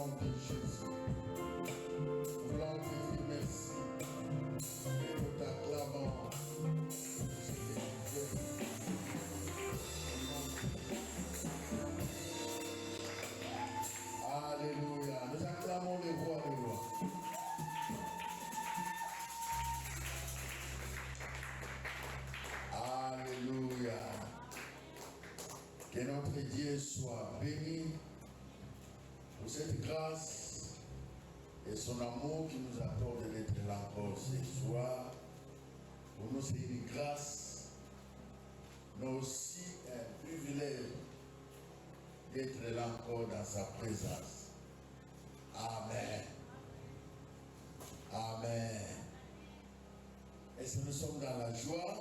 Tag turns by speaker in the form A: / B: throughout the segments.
A: nom de Jésus. Nous voulons te dire merci. Et nous t'acclamons. Alléluia. Nous acclamons le roi des rois. Alléluia. Que notre Dieu soit béni pour cette grâce et son amour qui nous accorde d'être là encore ce soir. Pour nous, c'est une grâce, mais aussi un privilège d'être là encore dans sa présence. Amen. Amen. Et si nous sommes dans la joie,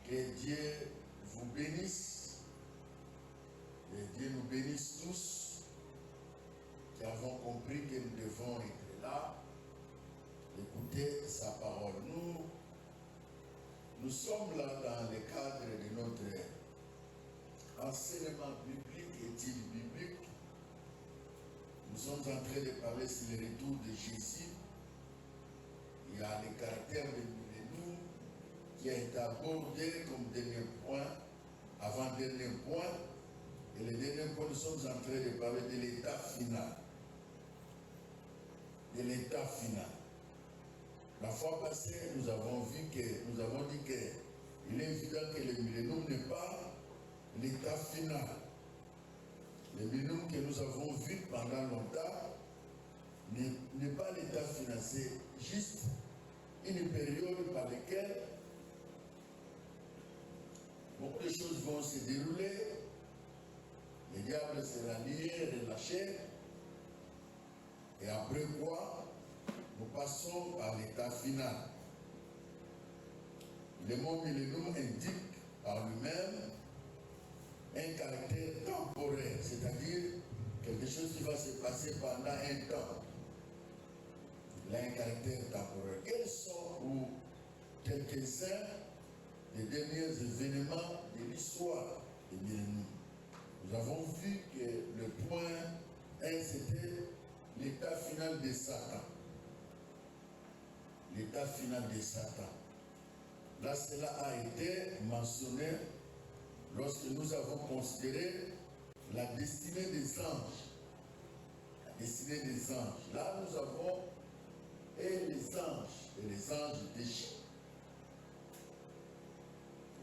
A: que Dieu vous bénisse, que Dieu nous bénisse tous, qui avons compris que nous devons être là, écouter sa parole. Nous sommes là dans le cadre de notre enseignement biblique, étude biblique. Nous sommes en train de parler sur le retour de Jésus. Il y a le caractère de nous qui a été abordé comme dernier point, avant-dernier point. Et le dernier point, nous sommes en train de parler de l'état final. De l'état final. La fois passée, nous avons dit qu'il est évident que le millénium n'est pas l'état final. Le millénium que nous avons vu pendant longtemps n'est pas l'état final, c'est juste une période par laquelle beaucoup de choses vont se dérouler. Le diable sera lié, relâché. Et après quoi, nous passons à l'état final. Le mot millénium indique par lui-même un caractère temporaire, c'est-à-dire quelque chose qui va se passer pendant un temps. Il a un caractère temporaire. Quels sont ou quelques-uns des derniers événements de l'histoire du millénium? Nous avons vu que le point 1, c'était l'état final de Satan. L'état final de Satan. Là, cela a été mentionné lorsque nous avons considéré la destinée des anges. La destinée des anges. Là, nous avons et les anges déchus.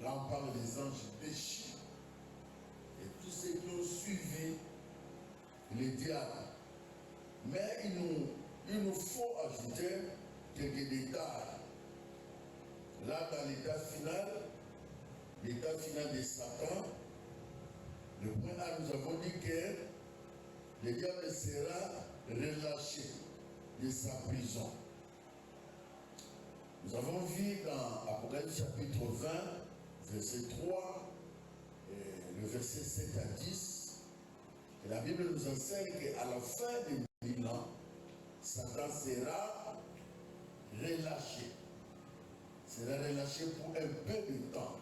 A: Là, on parle des anges déchus. Et tous ceux qui ont suivi les diables. Mais il nous faut ajouter quelques détails. Là, dans l'état final de Satan, le point A, nous avons dit que le diable sera relâché de sa prison. Nous avons vu dans Apocalypse chapitre 20, verset 3, et le verset 7 à 10, que la Bible nous enseigne qu'à la fin des 1000 ans, Satan sera relâché. Sera relâché pour un peu de temps.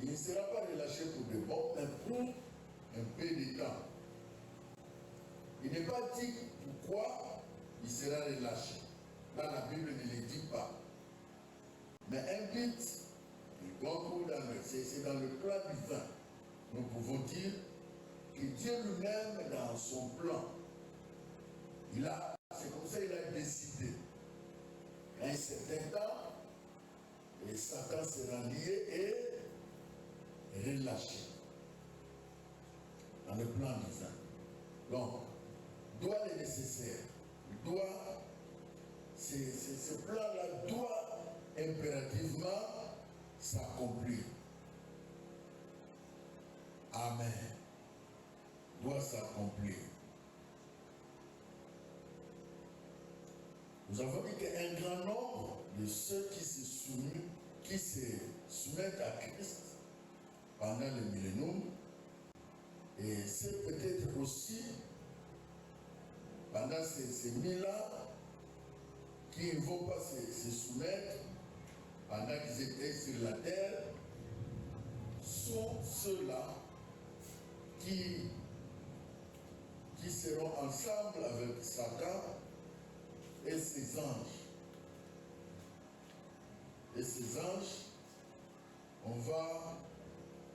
A: Il ne sera pas relâché pour de bon, mais pour un peu de temps. Il n'est pas dit pourquoi il sera relâché. Là, la Bible ne le dit pas. Mais un but, c'est dans le plan divin. Nous pouvons dire que Dieu lui-même, dans son plan, c'est comme ça qu'il a décidé. À un certain temps, et Satan sera lié et relâché dans le plan divin. Donc, doit le nécessaire. Ce plan-là doit impérativement s'accomplir. Amen. Doit s'accomplir. Nous avons dit qu'un grand nombre de ceux qui se soumettent à Christ pendant le millénium, et c'est peut-être aussi pendant ces 1000 ans qui ne vont pas se soumettre pendant qu'ils étaient sur la terre, sont ceux-là qui seront ensemble avec Satan et ses anges. Et ces anges,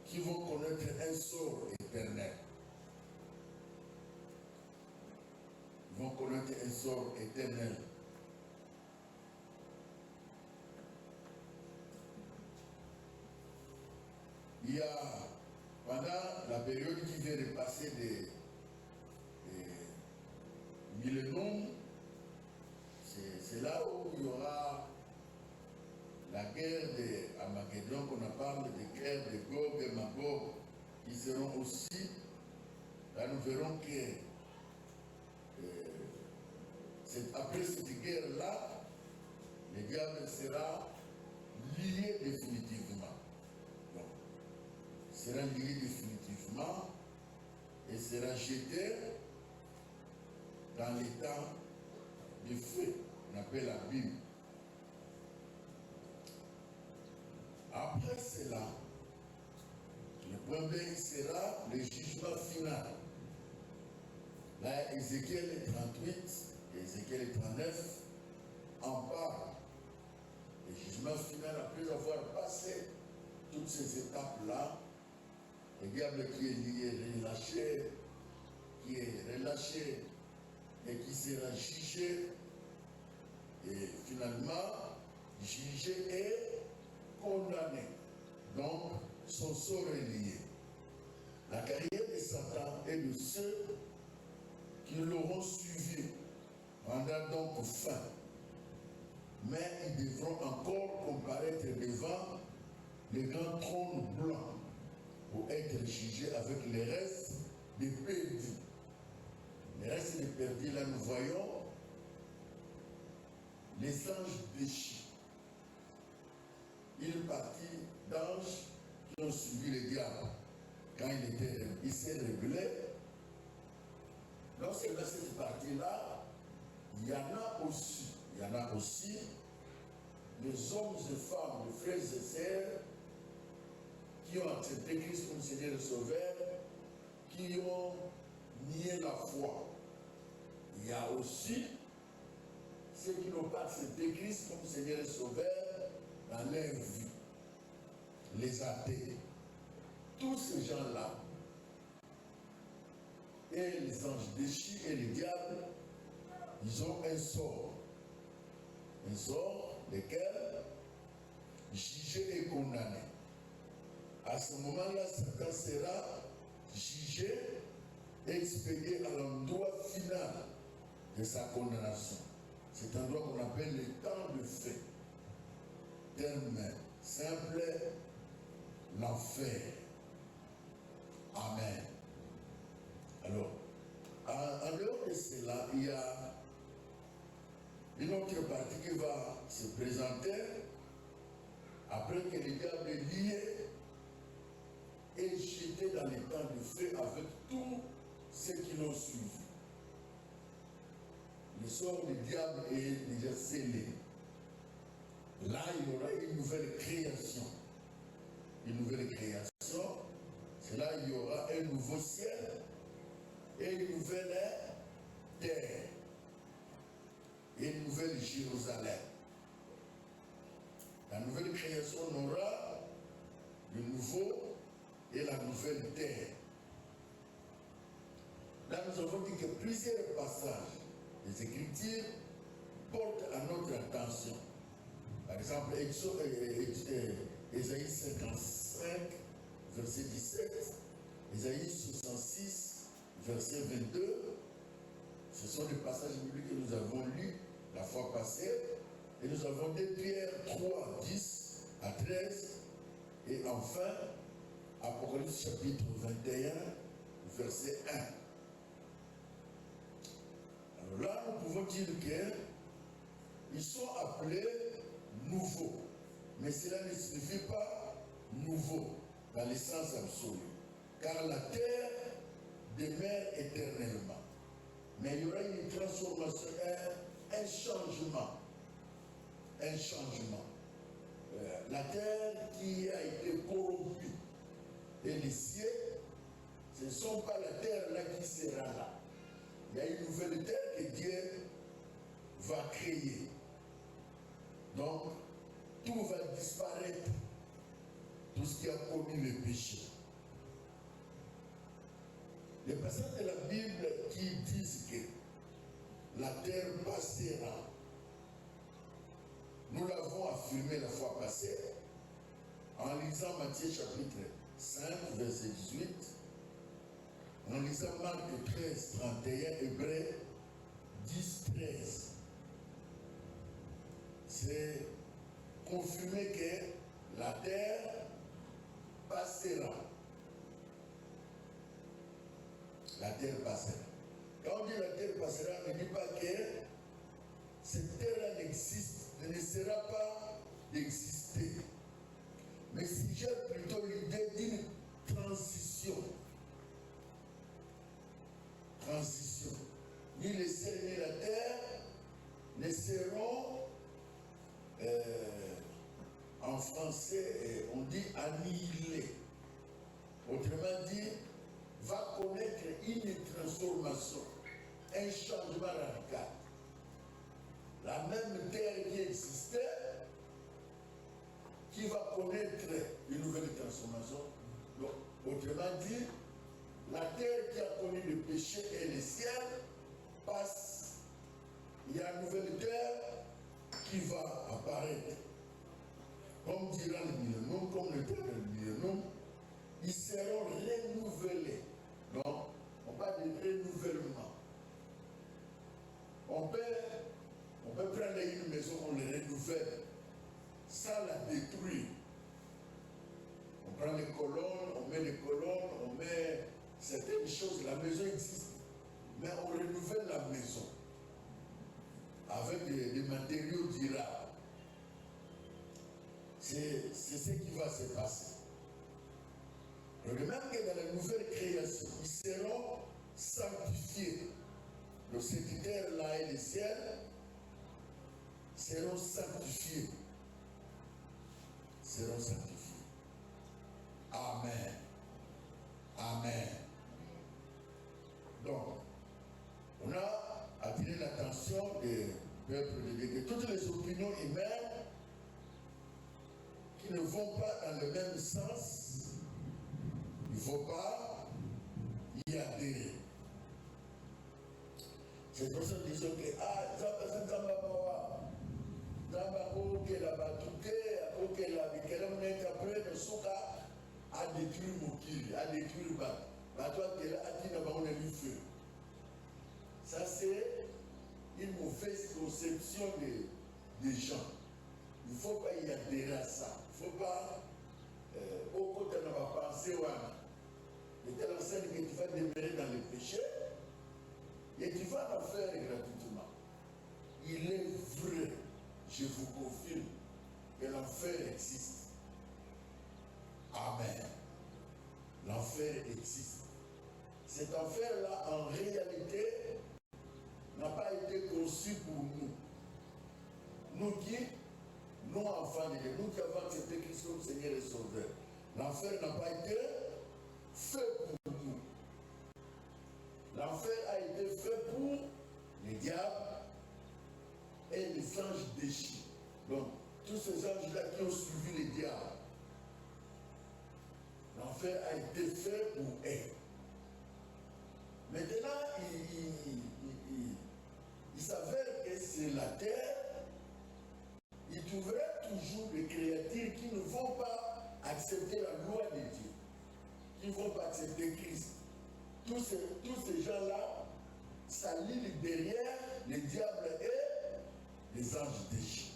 A: qui vont connaître un sort éternel. Ils vont connaître un sort éternel. Il y a, pendant la période qui vient de passer des millénaires, c'est là où il y aura la guerre de Armageddon, qu'on parle de guerre de Gog et Magog, qui seront aussi, là nous verrons que après cette guerre-là, le diable sera lié définitivement. Donc, sera lié définitivement et sera jeté dans l'état de feu, qu'on appelle la Bible. Après cela, le point B sera le jugement final. Là, Ézéchiel 38 et Ézéchiel 39 en parlent. Le jugement final, après avoir passé toutes ces étapes-là, le diable qui est relâché et qui sera jugé, et finalement jugé et condamné. Donc, son sort est lié. La carrière de Satan est de ceux qui l'auront suivi pendant donc fin. Mais ils devront encore comparaître devant le grand trône blanc pour être jugés avec les restes des perdus. Les restes des perdus, là nous voyons les anges déchus. Une partie d'anges qui ont suivi le diable quand il s'est rebellé. Dans cette partie-là, il y en a aussi les hommes et femmes, les frères et sœurs qui ont accepté Christ comme Seigneur et Sauveur, qui ont nié la foi. Il y a aussi ceux qui n'ont pas accepté Christ comme Seigneur et Sauveur dans leur vie, les athées. Tous ces gens-là, et les anges déchus et les diables, ils ont un sort. Un sort lequel jugé et condamné. À ce moment-là, Satan sera jugé et expédié à l'endroit final de sa condamnation. Cet endroit qu'on appelle le temps de feu. Terme simple, l'enfer. Amen. Alors, en dehors de cela, il y a une autre partie qui va se présenter après que le diable est lié et jeté dans les temps de feu avec tous ceux qui l'ont suivi. Le sort du diable est déjà scellé. Là, il y aura une nouvelle création. Une nouvelle création. C'est là qu'il y aura un nouveau ciel et une nouvelle terre. Et une nouvelle Jérusalem. La nouvelle création aura le nouveau et la nouvelle terre. Là, nous avons dit que plusieurs passages des Écritures portent à notre attention. Par exemple, Ésaïe 55, verset 17, Ésaïe 66, verset 22. Ce sont des passages bibliques que nous avons lus la fois passée. Et nous avons 2 Pierre 3, 10 à 13. Et enfin, Apocalypse chapitre 21, verset 1. Alors là, nous pouvons dire qu'ils sont appelés nouveaux. Mais cela ne signifie pas nouveau dans le sens absolu. Car la terre demeure éternellement. Mais il y aura une transformation, un changement. Un changement. La terre qui a été corrompue et les cieux, ce ne sont pas la terre là qui sera là. il y a une nouvelle terre que Dieu va créer. Donc, tout va disparaître, tout ce qui a commis le péché. Les passages de la Bible qui disent que la terre passera, nous l'avons affirmé la fois passée, en lisant Matthieu chapitre 5, verset 18, en lisant Marc 13, 31, Hébreux 10, 13. C'est confirmé que la terre passera. La terre passera. Quand on dit la terre passera, on ne dit pas que cette terre-là ne sera pas d'exister. Mais si j'ai plutôt l'idée d'une transition. Transition. Ni le ciel ni la terre ne seront, en français, on dit annihilés. Autrement dit, va connaître une transformation, un changement radical. La même terre qui existait, qui va connaître une nouvelle transformation. Donc, autrement dit, la terre qui a connu le péché et le ciel passe. Il y a une nouvelle terre qui va apparaître. Comme dira le millénaire, comme le terre du millénaire, ils seront renouvelés. Donc, on parle de renouvellement. On peut prendre une maison, on la renouvelle, sans la détruire. On prend les colonnes, on met les colonnes, on met certaines choses, la maison existe. Mais on renouvelle la maison avec des matériaux durables. C'est ce qui va se passer. De même que dans la nouvelle création, ils seront sanctifiés. Le secrétaire là et le ciel seront sanctifiés. Seront sanctifiés. Amen. Amen. Donc, on a attiré l'attention des peuples de Dieu, que toutes les opinions humaines qui ne vont pas dans le même sens, il ne faut pas y adhérer. C'est pour ça que nous disons que a détruit Mokili, a détruit feu. Ça, c'est une mauvaise conception des gens. Il ne faut pas y adhérer à ça. Il ne faut pas, au côté de ma pensée, de telle enseigne que tu vas demeurer dans le péché et tu vas en faire gratuitement. Il est vrai, je vous confirme, que l'enfer existe. Amen. L'enfer existe. Cet enfer-là, en réalité, n'a pas été conçu pour nous. Nous qui, nous enfants de Dieu, nous qui avons accepté Christ comme Seigneur et Sauveur, l'enfer n'a pas été fait pour nous. L'enfer a été fait pour les diables et les anges déchus. Donc, tous ces anges-là qui ont suivi les diables, l'enfer a été fait pour eux. Maintenant, il s'avère que sur la terre, il trouverait toujours des créatures qui ne vont pas accepter la loi de Dieu, qui ne vont pas accepter Christ. Tous ces gens-là s'alignent derrière les diables et les anges déchus.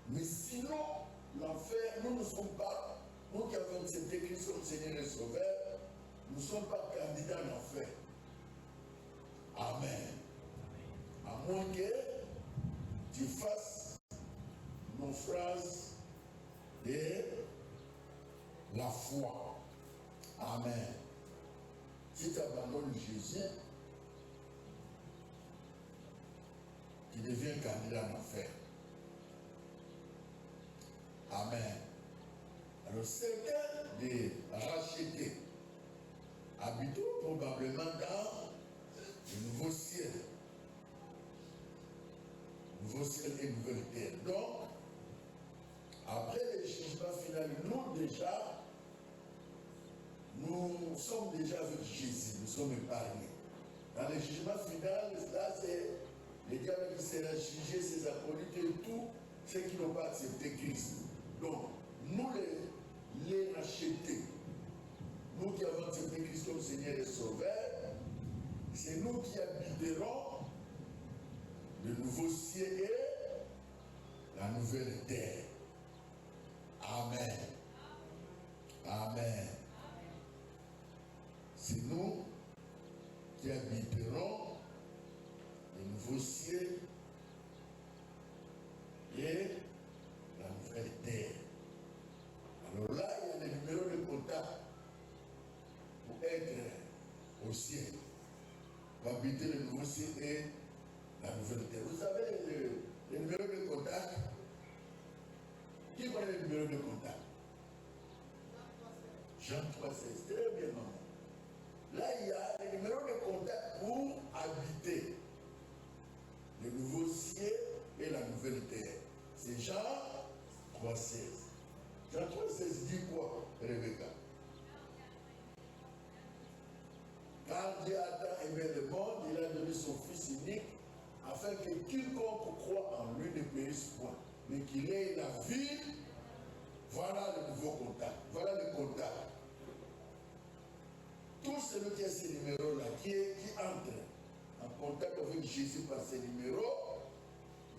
A: Mais sinon, l'enfer, nous ne sommes pas, nous qui avons accepté Christ comme Seigneur et Sauveur, nous ne sommes pas candidats à l'enfer. Amen. À moins que tu fasses nos phrases de la foi. Amen. Si tu abandonnes Jésus, tu deviens candidat à l'enfer. Amen. Alors certains des rachetés habitent probablement dans le nouveau ciel. Nouveau ciel et nouvelle terre. Donc, après le jugement final, nous sommes déjà avec Jésus, nous sommes épargnés. Dans le jugement final, là, c'est le diable qui sera jugé, ses acolytes et tout, ceux qui n'ont pas accepté Christ. Donc, nous les rachetés, nous qui avons accepté Christ comme Seigneur et Sauveur, c'est nous qui habiterons le nouveau ciel et la nouvelle terre. Amen. Amen. C'est nous qui habiterons le nouveau ciel et la nouvelle terre. Alors là, il y a le numéro de contact pour être au ciel, pour habiter le nouveau ciel et la nouvelle terre. Vous savez le numéro de contact? Qui connaît le numéro de contact? Jean 3,16. Très bien, maman. Là, il y a le numéro de contact pour habiter le nouveau ciel et la nouvelle terre. C'est Jean 3,16. Jean 3,16 dit quoi, Rebecca? Quand Dieu a tant aimé le monde, il a donné son Fils unique, afin que quiconque croit en lui ne périsse point, mais qu'il ait la vie. Voilà le nouveau contact. Voilà le contact. Tout celui qui a ces numéros-là, qui entre en contact avec Jésus par ces numéros,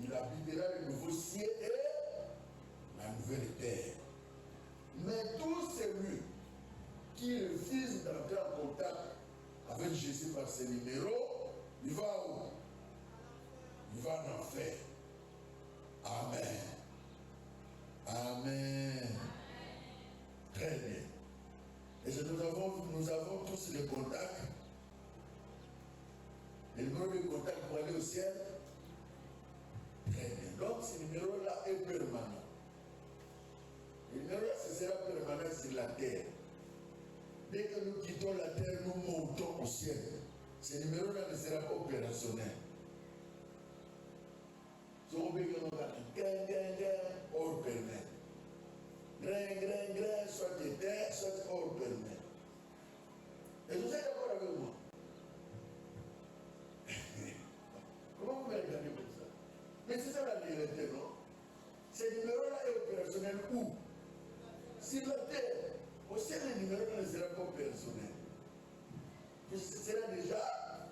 A: il habitera le nouveau ciel et la nouvelle terre. Mais tout celui qui refuse d'entrer en contact avec Jésus par ces numéros, il va où? Il va en enfer. Amen. Amen. Très bien. Et nous avons tous les contacts. Le numéro de contact pour aller au ciel. Très bien. Donc ce numéro-là est permanent. Le numéro-là, ce sera permanent sur la terre. Dès que nous quittons la terre, nous montons au ciel. Ce numéro-là ne sera pas opérationnel. Hors permet. Grain, soit éteint, soit hors permet. Et vous êtes d'accord avec moi? Comment vous me regardez comme ça? Mais c'est ça la vérité, non? Ce numéro-là est opérationnel où? Sur la terre. Au ciel, le numéro ne sera pas opérationnel. Ce sera déjà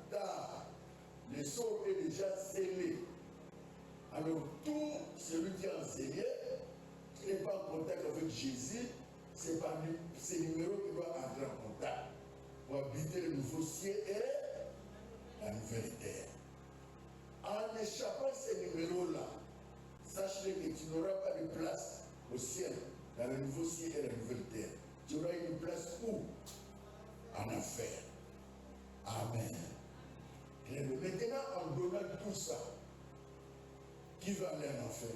A: tard. Le sort est déjà scellé. Alors tout celui qui a enseigné, qui n'est pas en contact avec Jésus, c'est par ces numéros qu'il doit entrer en contact pour habiter le nouveau ciel et la nouvelle terre. En échappant ces numéros-là, sache-le que tu n'auras pas de place au ciel, dans le nouveau ciel et la nouvelle terre. Tu auras une place où? En enfer. Amen. Et maintenant, en donnant tout ça, qui va aller en enfer?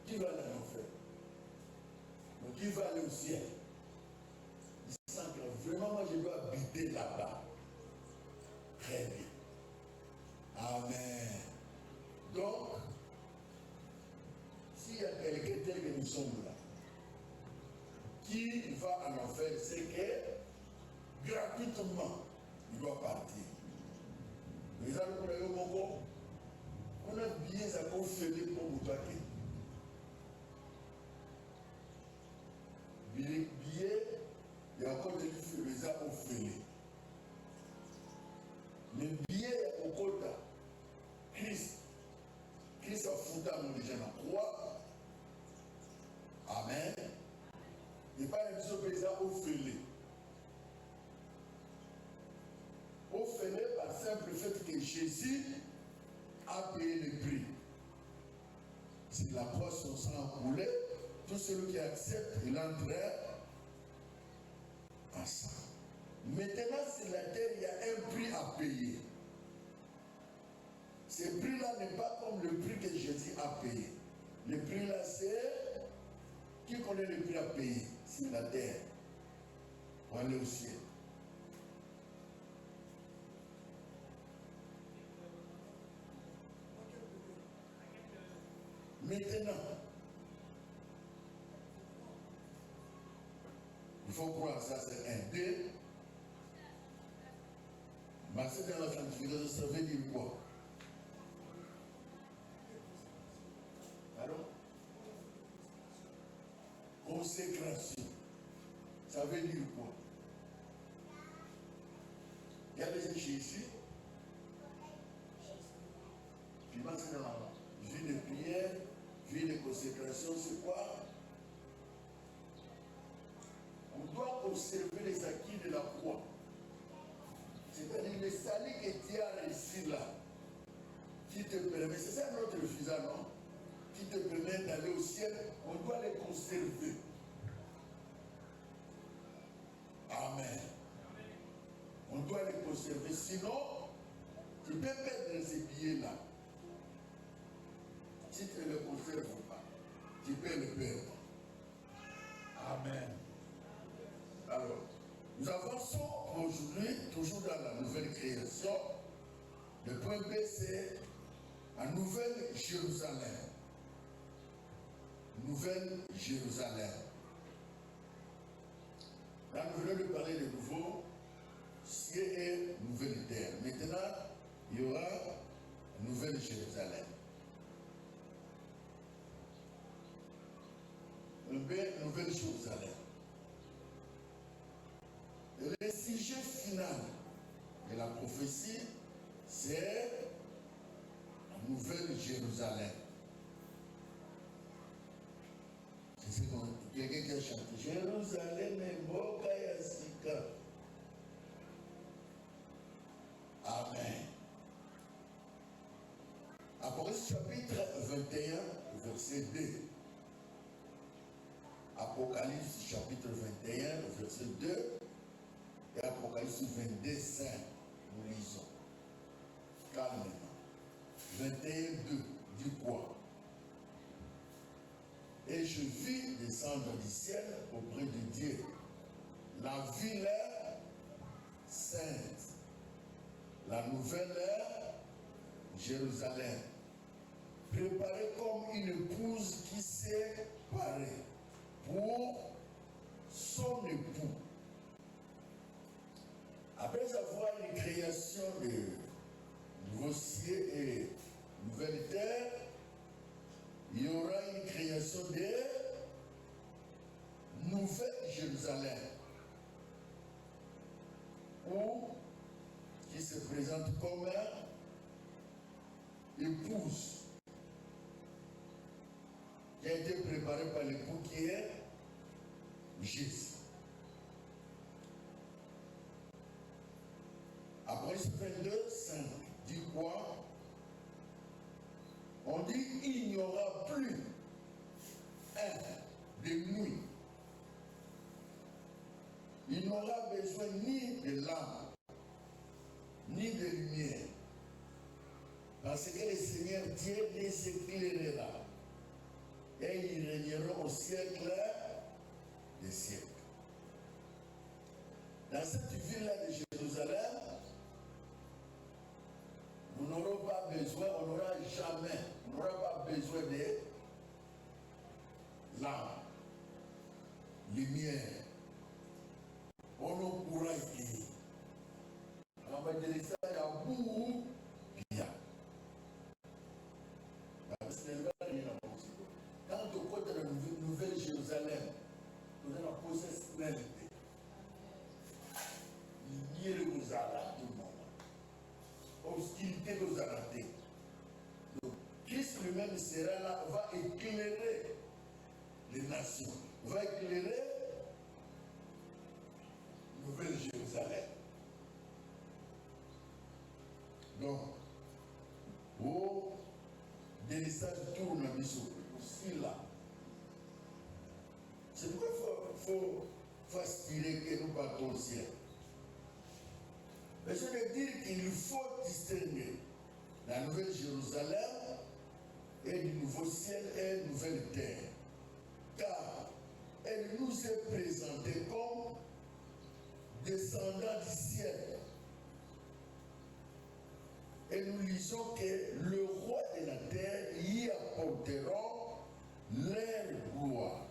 A: Qui va aller en enfer? Donc, qui va aller au ciel? Il sent que vraiment, moi, je dois habiter là-bas. Très bien. Amen. Donc, s'il y a quelqu'un tel que nous sommes là, qui va en enfer, c'est que gratuitement, il doit partir. Les gens, on a bien ça qu'on fait pour vous taquer. Billet, il y a encore des gens au fait. Le billet au côté, Christ a foutu mon déjà dans croix. Amen. Il n'y a pas de gens au fait. Au fait par simple fait que Jésus a payé le prix. C'est la croix son sang coulé. Tout celui qui accepte, il entrera en ça. Maintenant, sur la terre, il y a un prix à payer. Ce prix-là n'est pas comme le prix que Jésus a payé. Le prix-là, c'est... Qui connaît le prix à payer sur la terre pour aller au ciel? Maintenant, il faut croire ça, c'est un. Deux, marcher dans la sanctification, ça veut dire quoi? Pardon? Consécration. Ça veut dire quoi? Il y a des gens ici, puis marcher dans la vie de prière, vie de consécration, c'est quoi? On doit observer les acquis de la croix. C'est-à-dire le salut que tu as réussi là, qui te permet, c'est ça notre visa, non? Qui te permet d'aller au ciel, on doit les conserver. Amen. On doit les conserver, sinon, tu peux perdre ces billets-là. Si tu ne les conserves pas, tu peux les perdre. Amen. Alors, nous avançons aujourd'hui, toujours dans la nouvelle création. Le point B, c'est la Nouvelle Jérusalem. Nouvelle Jérusalem. Là, nous venons de parler de nouveau, ciel et nouvelle terre. Maintenant, il y aura Nouvelle Jérusalem. Nouvelle Jérusalem. Le sujet final de la prophétie, c'est la Nouvelle Jérusalem. C'est quelqu'un qui a chanté Jérusalem et Boka Yassika. Amen. Apocalypse chapitre 21, verset 2. Apocalypse chapitre 21, verset 2. Et Apocalypse 22, 5. Nous lisons. Calmement. 21, 2. Dit quoi? Et je vis descendre du ciel auprès de Dieu la ville sainte, la nouvelle Jérusalem, préparée comme une épouse qui s'est parée pour son époux. Après avoir une création de nouveaux cieux et nouvelle terre, il y aura une création de Nouvelle Jérusalem, qui se présente comme épouse, qui a été préparée par l'époux qui est Jésus. Après ce 22, 5 dit quoi? On dit il n'y aura plus de nuit. Il n'aura besoin ni de lampe, ni de lumière. Parce que le Seigneur Dieu les éclairera. Et ils régneront au siècle des siècles. Dans cette ville-là de Jérusalem, nous n'aurons pas besoin, on n'aura jamais, on n'aura pas besoin de lampe, lumière. On ne pourra y aller. On va dire ça, il y a beaucoup bien. Quand au côté de la Nouvelle Jérusalem, nous allons poser cette réalité. Il y a le Moussala du monde. Obscurité nous a raté. Donc, Christ lui-même sera là, va éclairer les nations, va éclairer Nouvelle Jérusalem. Donc, au délissage tourne à Bissou, aussi là. C'est pourquoi il faut aspirer que nous partons au ciel. Mais je veux dire qu'il faut distinguer la Nouvelle Jérusalem et du nouveau ciel et une nouvelle terre. Car elle nous est présentée comme descendant du ciel. Et nous lisons que le roi de la terre y apporteront leur gloire.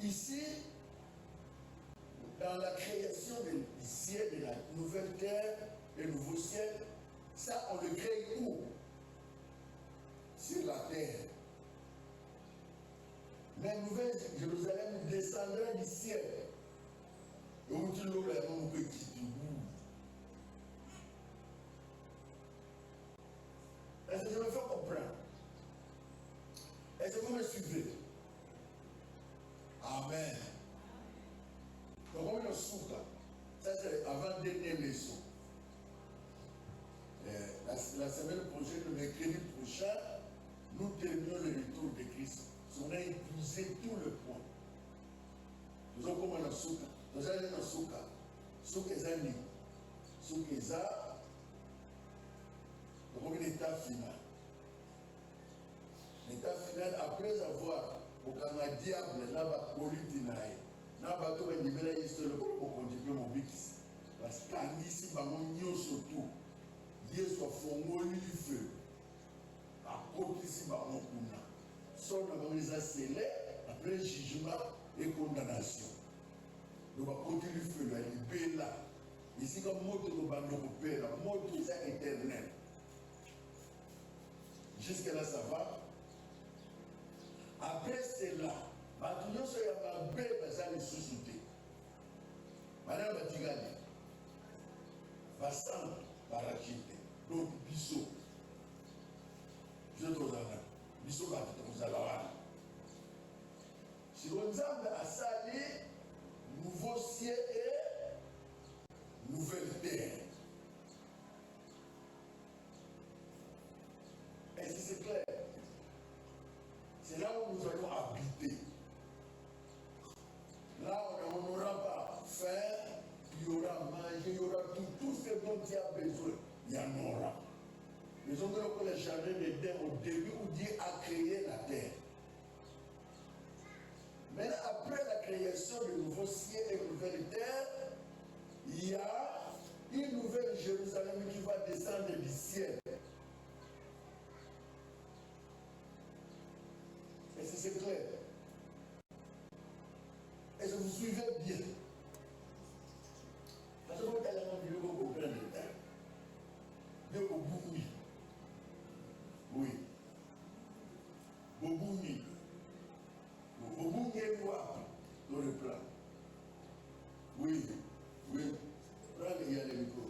A: Ici, dans la création du ciel, de la nouvelle terre, le nouveau ciel, ça on le crée où? Sur la terre. La nouvelle Jérusalem descendra du ciel. Et où tu l'auras un petit bout. Est-ce que je me fais comprendre? Est-ce que vous me suivez? Amen. Donc on le souka. Ça c'est avant-dernière leçon. La semaine prochaine, le mercredi prochain, nous terminons le retour de Christ. On a épuisé tout le point. Nous avons comme un souka. Nous avons un souka. Souka est un lit. Souka est un. Donc un état final. L'état final, après avoir au Canada diable, là-bas, politinaï, là-bas, tout le monde est histoire pour continuer mon bix. Parce qu'ici, il y a surtout, il y a soit fongoli du feu. À côté, ici, il y a un kuna. Son organisation scellé, après jugement et condamnation. Donc, à côté du feu, il y a là. Ici, comme mot de l'Europe, la mot de ça éternel. Jusque là, ça va. Après cela, maintenant, il y a un bébé qui est suscité. Madame Batigani, Vassan, Barachite, donc Bissot. Je te donne un. Bissot va te donner un. Si on a salé, nouveau ciel et nouvelle terre. Est-ce que c'est clair? C'est là où nous allons habiter. Là où on n'aura pas faim, il y aura manger, il y aura tout ce dont il y a besoin. Il y en aura. Nous avons que le jardin d'Éden au début où Dieu a créé la terre. Mais après la création du nouveau ciel et de la nouvelle terre, il y a une nouvelle Jérusalem qui va descendre du ciel. Est-ce que c'est clair? Est-ce que vous suivez bien? Parce que vous allez dire que vous comprenez le temps. Dieu au bout. Oui. Au bout. Au bout, il y a dans le plan. Oui. Oui. Prends il y a le micro.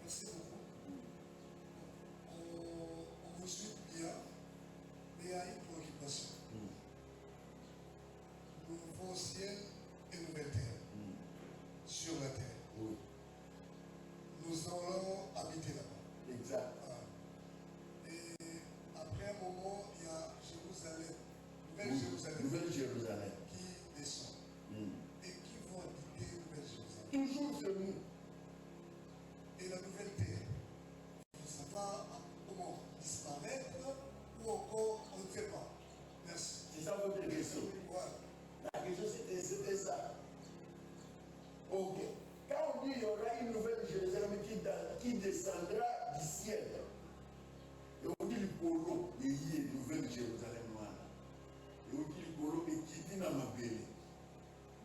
B: Merci beaucoup. On vous suit bien, mais il y a une préoccupation. Nouveau ciel et nouvelle terre. Sur la terre.
A: Oui.
B: Nous allons habiter là-bas.
A: Exact.
B: Et après un moment, il y a Jérusalem,
A: Nouvelle Jérusalem
B: qui descend. Et qui vont habiter Nouvelle Jérusalem.
A: Toujours sur nous.
B: Et la nouvelle terre, ça va comment disparaître ou encore on ne sait pas. Merci.
A: C'est ça votre question.
B: Voilà.
A: La question c'était ça. Ok. Quand on dit qu'il y aura une nouvelle Jérusalem qui descendra du ciel, et on dit le polo, il y a une nouvelle Jérusalem. Et on dit le polo est quitté dans ma belle.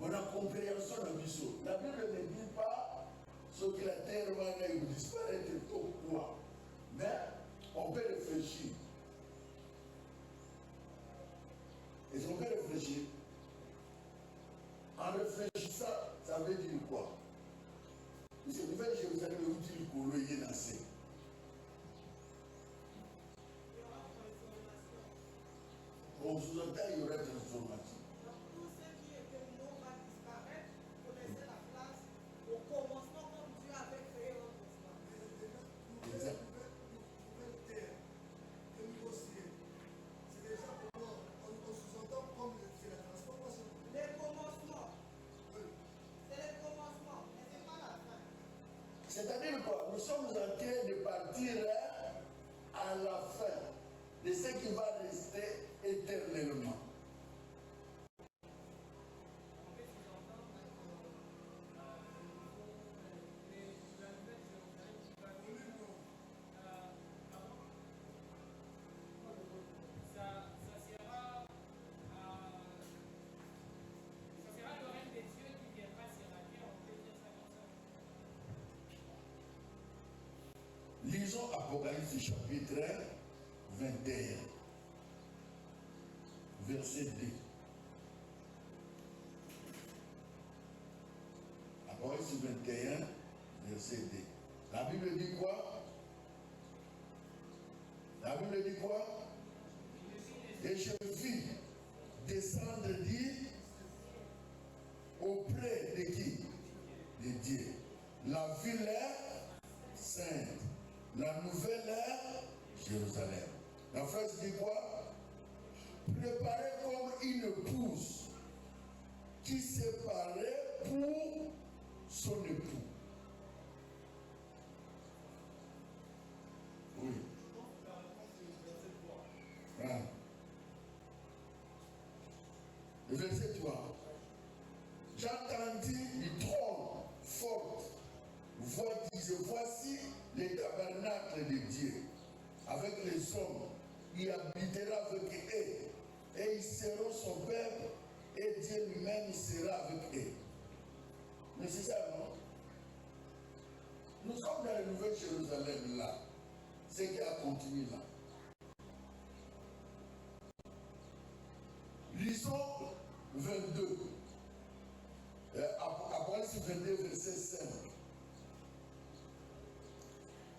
A: On a compréhension de l'issue. La Bible ne dit pas ce que la terre va disparaître au poids. Mais on peut réfléchir. Est-ce qu'on peut réfléchir? En réfléchissant, ça veut dire quoi? Parce que nouvelle Jérusalem est utile pour le Yénassé. On sous-entend qu'il y aura transformation.
C: Donc tout ce qui était non va disparaître pour laisser la place au commencement comme Dieu avait créé notre espace.
A: Exact.
B: Nouvelle terre, le nouveau ciel. C'est déjà pour moi, on sous-entend comme c'est la transformation.
C: Les commencements,
B: Oui.
C: c'est les commencements, mais ce n'est pas la fin.
A: C'est-à-dire quoi? Nous sommes en train de partir à la fin de ce qui va rester éternellement. Lisons Apocalypse chapitre 21, verset 2. Apocalypse 21, verset 2. La Bible dit quoi? La Bible dit quoi? Et je vis descendre, dit, auprès de qui? De Dieu. La ville est sainte. La nouvelle est Jérusalem. La phrase dit quoi? Préparée comme une épouse qui s'est parée pour son époux. Oui. Ah. Le verset 3. J'entendis du trône forte voix disait, voici les tabernacles de Dieu avec les hommes. Il habitera avec eux et ils seront son peuple et Dieu lui-même sera avec eux. Mais c'est ça, non? Nous sommes dans la Nouvelle Jérusalem là. Ce qui a continué là. Lisons 22. Apocalypse 22, verset 5.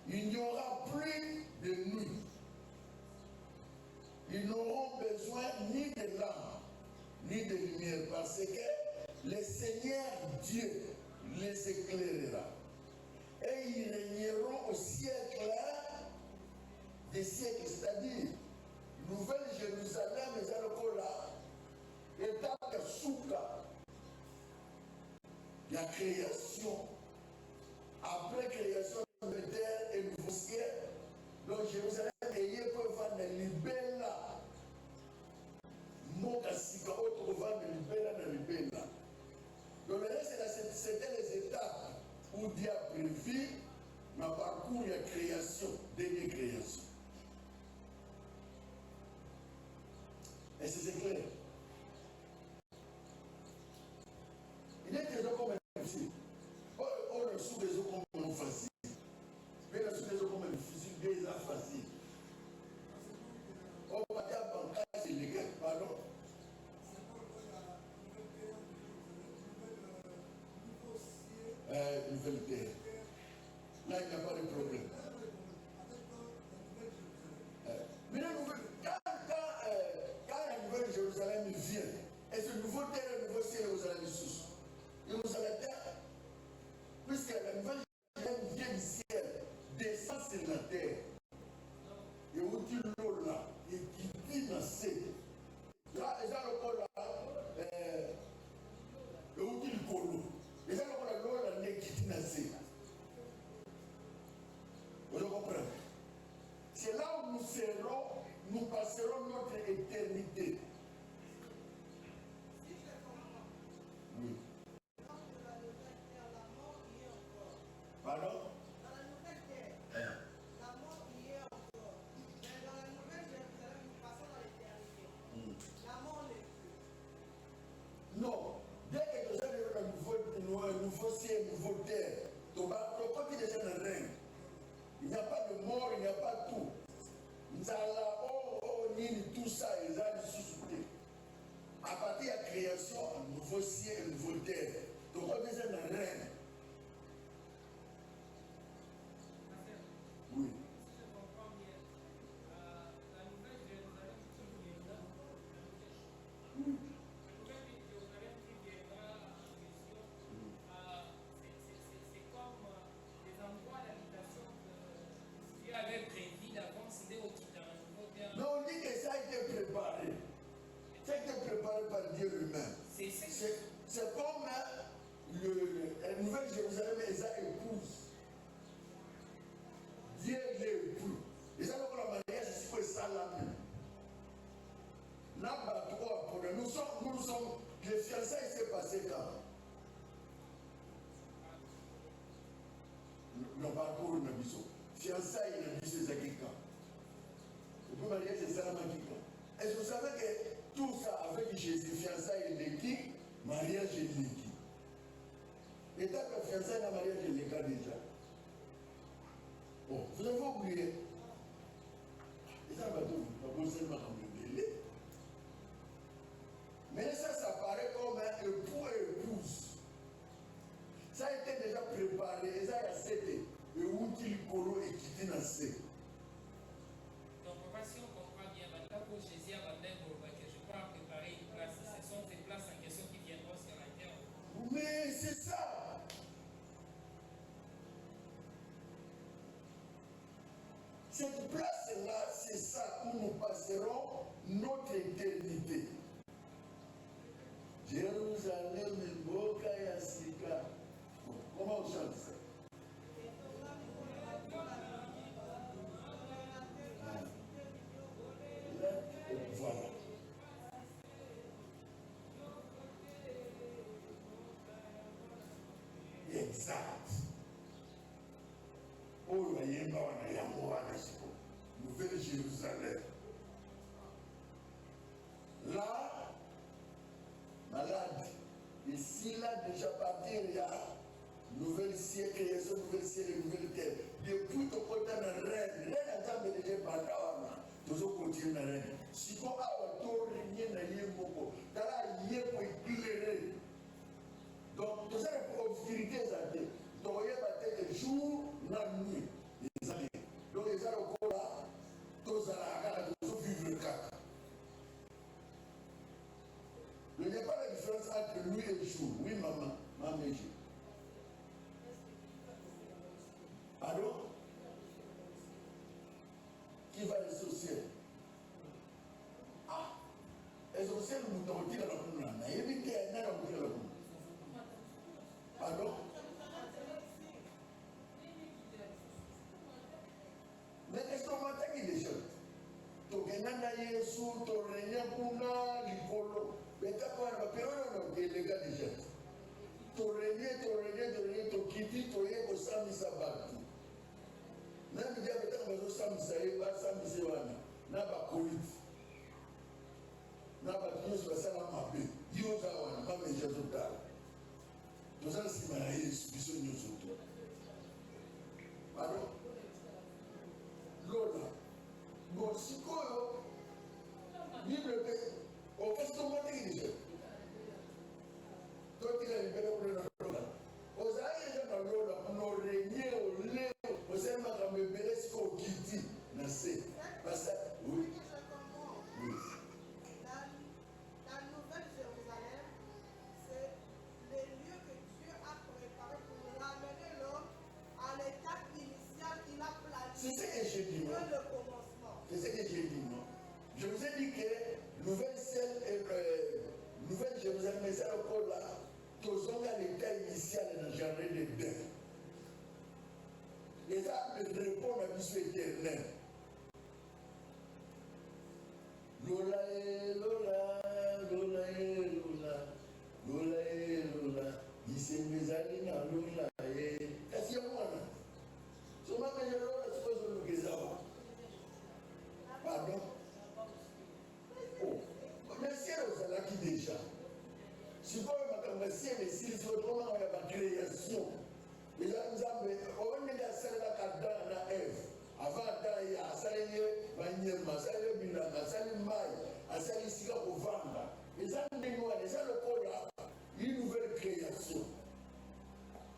A: Il n'y aura plus de nuit. Ils n'auront besoin ni de lampes, ni de lumière, parce que le Seigneur Dieu les éclairera. Et ils régneront au siècle des siècles, c'est-à-dire, Nouvelle Jérusalem, les Alokola, étape de Souka, la création, après création de terre et nouveau ciel, donc Jérusalem est pour vendre libella, Mokasika, autre vendre libella dans libella. Donc le reste, c'était les étapes où Dieu a prévu ma parcours de création, dernière création. Est-ce que c'est clair? Il est des eaux comme un fusil. On reçoit des eaux comme un facile. Mais on reçoit des eaux comme un fusil déjà facile. On va dire bancaire, c'est légal, pardon. Nouvelle terre. Là, il n'y a pas de problème. Mais la nouvelle, quand la nouvelle Jérusalem vient, et ce nouveau terre et le nouveau ciel, vous allez le sous. Et vous allez terre, puisque la nouvelle Jérusalem vient du ciel, descend sur la terre. Et vous dites l'eau là, et qui vit dans ces. Là, les gens le col là, et vous dites le colo. Les gens le col là, l'eau là, n'est qui vit dans ces. Vous le comprenez? C'est là où nous serons, nous passerons notre éternité. Oui. Pardon?
C: Dans la nouvelle terre, la mort y est encore. Mais dans la nouvelle Jérusalem, nous passons dans l'éternité. La mort n'est plus.
A: Non. Dès que nous avons un nouveau ciel, une nouvelle terre, ton côté déjà dans le règne. Il n'y a pas de mort, il n'y a pas de tout. Nous allons, tout ça, ils allons susciter. À partir de la création, un nouveau ciel, une nouvelle terre. Donc, on est dans le règne. Oui.
D: Si je comprends bien, la nouvelle Jérusalem qui viendra, la nouvelle Jérusalem qui viendra en question, c'est comme les endroits d'habitation que Dieu avait prévu d'avance dès au titre d'un nouveau terme.
A: Non, on dit que ça a été préparé. Ça a été préparé par Dieu lui-même. C'est comme la nouvelle Jérusalem et sa épouse. Dieu l'époux. Et ça, donc, la mariage, c'est quoi ça là? Là, nous sommes, les fiançailles s'est passé quand? Non, pas pour une abisso. Fiançailles, une abisso, c'est qui quand? Le premier mariage, c'est ça là qui quand? Est-ce que vous savez que tout ça avec Jésus, fiançailles et l'équipe, mariage et l'équipe? Et tant que fiançailles et mariage et l'équipe déjà. Bon, vous avez oublier. Et ça va tout seulement comme le délai. Mais ça paraît comme un époux et épouse. Ça a été déjà préparé, et ça a été le outil colo et qui dans ce.
D: Donc, si on comprend bien, maintenant pour Jésus à que je peux préparer une place, ce sont des places en question qui viendront sur la terre.
A: Mais c'est ça. Cette place-là, c'est ça où nous passerons notre éternité. Jérusalem, Boka Yassika. Comment on chante ça? Voilà. Exact. Oh, il y a une Nouvelle Jérusalem. Là, malade. Ici, là, déjà partir, il y a nouvelle siècle, nouvelle siècle, nouvelle terre. Depuis ton côté, la reine, n'a jamais déjà battu. Toujours continuer la reine. Si on a autour, rien n'a rien beaucoup. Dans la rien pour éclairer. Donc, tout ça, c'est obscurité, ça dit. Donc, il y a battu jour, la nuit. Donc, les gens au là, tous à la gare, tous vivre le cas. Il n'y a pas de différence entre nuit et jour. Oui, maman, maman, j'ai. Pardon? Qui va rester au ciel? Ah! Est-ce au ciel, nous t'avons dit dans la commune? Il y a une terre, dans la commune. Pardon? Mais est-ce qu'on m'a dit déjà? Tokenana Yesu, Torenya Puna, Licolo. Mais t'as pas un papier, non, les gars déjà. Torenya, Tokiti, Toye, Osami Sabatu. Même il y a des gens qui ont Sami Saïba, Sami Sewana, Naba Kolit. Naba Kios, Basala Mabe, Yozawana, Mame Jazotala. Tout ça, c'est ma Yesu, Biso Nyosoto. Pardon? Lola. Bon, si quoi, Bible, on fait ce qu'on va dire déjà. Toi, tu as libéré pour le Lola. Aux aïeux, dans le Lola, on a régné au lait, aux aïeux, on a libéré ce qu'on dit. Oui. Oui.
C: La Nouvelle Jérusalem, c'est le lieu que Dieu a préparé pour ramener l'homme à l'état initial qu'il a planifié.
A: C'est ce que j'ai dit, non?
C: Le commencement.
A: C'est ce que j'ai dit, non? Je vous ai dit que Nouvelle Jérusalem, c'est encore là, tous ont à l'état initial dans le jardin d'Éden. Et ça répond à l'issue éternelle. Lola, Lola, Lola, Lola, Lola, Lola, il s'est mis à l'île, Lola, est-ce qu'il y a moi là? Je m'appelle Lola, c'est quoi ce que ça va? Pardon? Oh, merci à vous, là qui déjà. Si vous avez un ciel, si vous avez une création, les gens nous ont on est à celle là Ève. Avant il y a Salé, Banyema, Salé Binanga, Salé Maï, Salé Sika pour vendre. Les gens nous les gens le col là, une nouvelle création.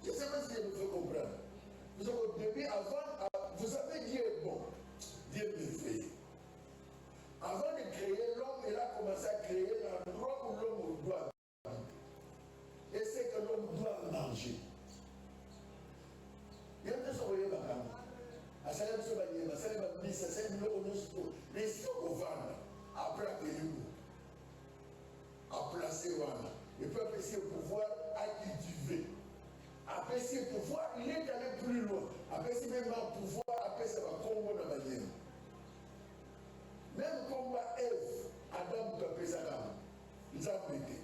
A: Je ne sais pas si je me fais comprendre. Vous savez, au début, avant, vous savez, Dieu est bon. Dieu est merveilleux. Avant de créer l'homme, il a commencé à créer l'endroit où l'homme doit vivre. Et c'est que l'homme doit manger. Il y a des gens qui ont après à placer et puis après ce pouvoir à cultiver. Après ce pouvoir, il est allé plus loin. Après ce même pouvoir, après ça va combattre dans la manière. Même combat Ève, Adam peut appeler ça là. Ils ont pété.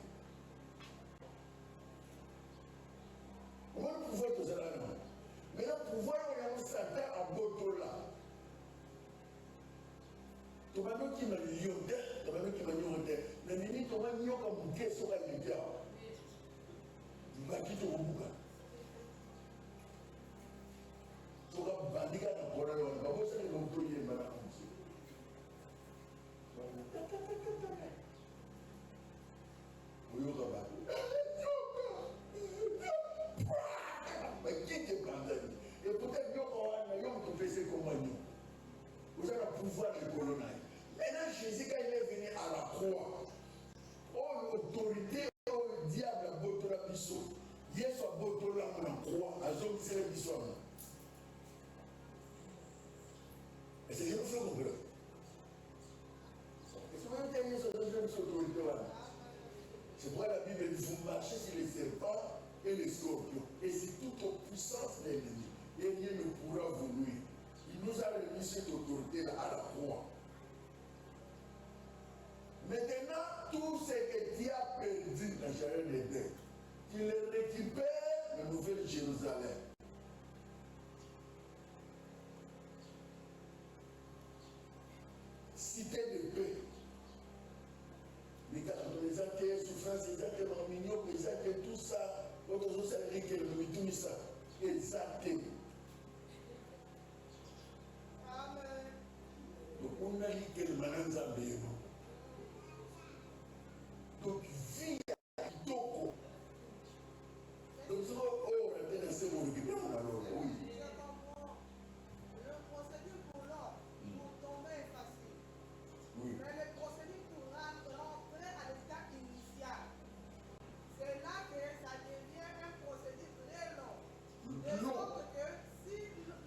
A: Comment le pouvoir de ça là? Mais le pouvoir, on a un Satan à Botola. Tu vas nous qui m'a dit, tu vas nous qui m'a dit, mais nini, tu vas nous comme une question à l'idée. Tu vas quitter au bout. Tu vas bandiga dans le corps. pouvoir de colonel. Maintenant, Jésus, quand il est venu à la croix, l'autorité au diable a botté la biseau. Yesu a botté la croix, a zone qui s'est la biseau. Et c'est ce que vous comprenez. C'est pourquoi la Bible dit vous marchez sur les serpents et les scorpions. Et c'est toute puissance de l'ennemi. Et rien ne pourra vous nuire. Il nous a remis cette autorité-là à la croix. Maintenant, tout ce que Dieu a perdu dans le jardin d'Éden, qu'il le récupère la nouvelle Jérusalem. Cité de paix. Les actes souffrance, les actes mignon, les actes tout ça, votre chose est riche, tout ça. Exactement.
C: Amen.
A: Donc on a dit que le manant Zambéno. Donc vie à Kitoko. Donc ça on a été dans ce monde qui prend alors oui.
C: Je comprends. Le procédure pour l'or, pour tomber est facile.
A: Oui.
C: Mais le procédure pour rentrer à l'état initial, c'est là que ça devient un procédure très long. De sorte que si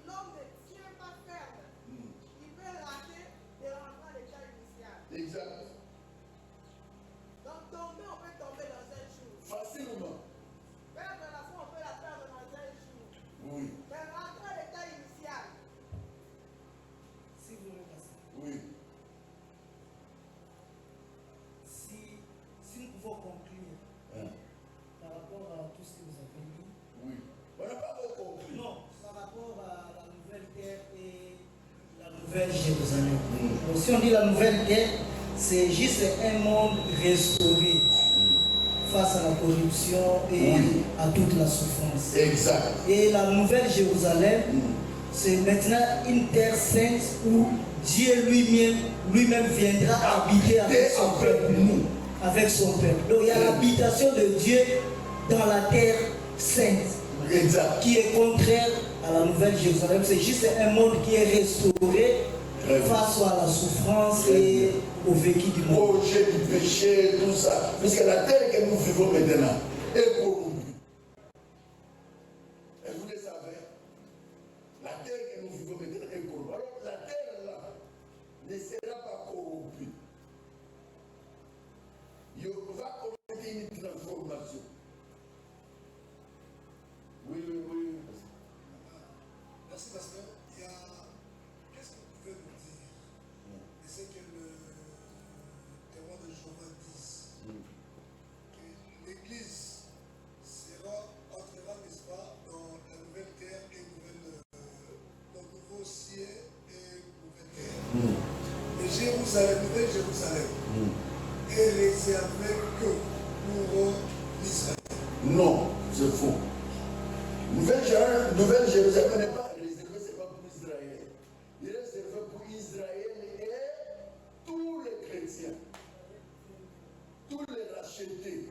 C: l'homme ne tient pas ferme, il peut rater de rentrer à l'état initial.
A: Exact.
C: Donc tomber, on peut tomber dans un jour.
A: Facilement.
C: Perdre la foi, on peut la perdre dans un jour.
A: Oui.
C: Mais rentrer à l'état initial,
E: Si vous me passez,
A: Oui.
E: si nous pouvons conclure
A: Hein?
E: par rapport à tout ce que vous avez dit,
A: Oui. On n'a pas encore compris.
E: non, par rapport à la nouvelle terre et la nouvelle Jérusalem. Donc, si on dit la nouvelle terre, c'est juste un monde restauré face à la corruption et
A: Oui.
E: à toute la souffrance.
A: Exact.
E: Et la nouvelle Jérusalem, c'est maintenant une terre sainte où Dieu lui-même viendra habiter avec son peuple. Avec son peuple. Donc il y a l'habitation de Dieu dans la terre sainte,
A: Exact.
E: qui est contraire à la nouvelle Jérusalem. C'est juste un monde qui est restauré face à la souffrance et au vécu du monde.
A: Au jeu du péché, tout ça. Parce que la terre que nous vivons maintenant est corrompue. Et vous le savez, la terre que nous vivons maintenant est corrompue. Alors la terre là ne sera pas corrompue. Il va commettre une transformation. Oui.
B: Merci, pasteur. Qu'est-ce que vous pouvez nous dire de ce que le témoin de Jéhovah dit? Que l'Église entrera, n'est-ce pas, dans la nouvelle terre et dans le nouveau ciel et nouvelle terre. Et Jérusalem, nouvelle Jérusalem, est réservée que pour l'Israël.
A: Non, c'est faux. Nouvelle Jérusalem n'est pas réservée seulement pour Israël. Il est réservé pour Israël et tous les chrétiens, tous les rachetés.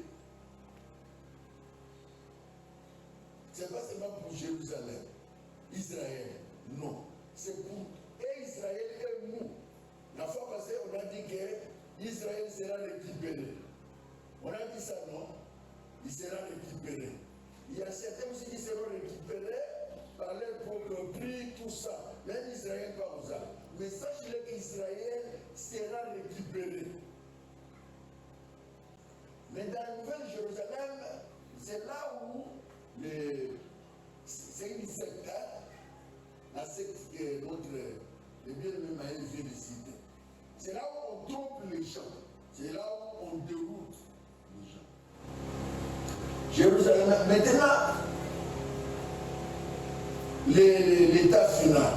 A: Ce n'est pas seulement pour Jérusalem, Israël, non. C'est pour Israël et nous. La fois passée, on a dit que Israël sera récupéré. On a dit ça, non? Il sera récupéré. Il y a certains aussi qui seront récupérés par leur propre prix, tout ça. Même Israël pas aux armes. Mais sachez-le qu'Israël sera récupéré. Mais dans la Nouvelle Jérusalem, c'est là où c'est une secte, la secte que le bien-aimé Maël vient de citer. C'est là où on trompe les gens. C'est là où on déroute les gens. Jérusalem. Maintenant, l'état final.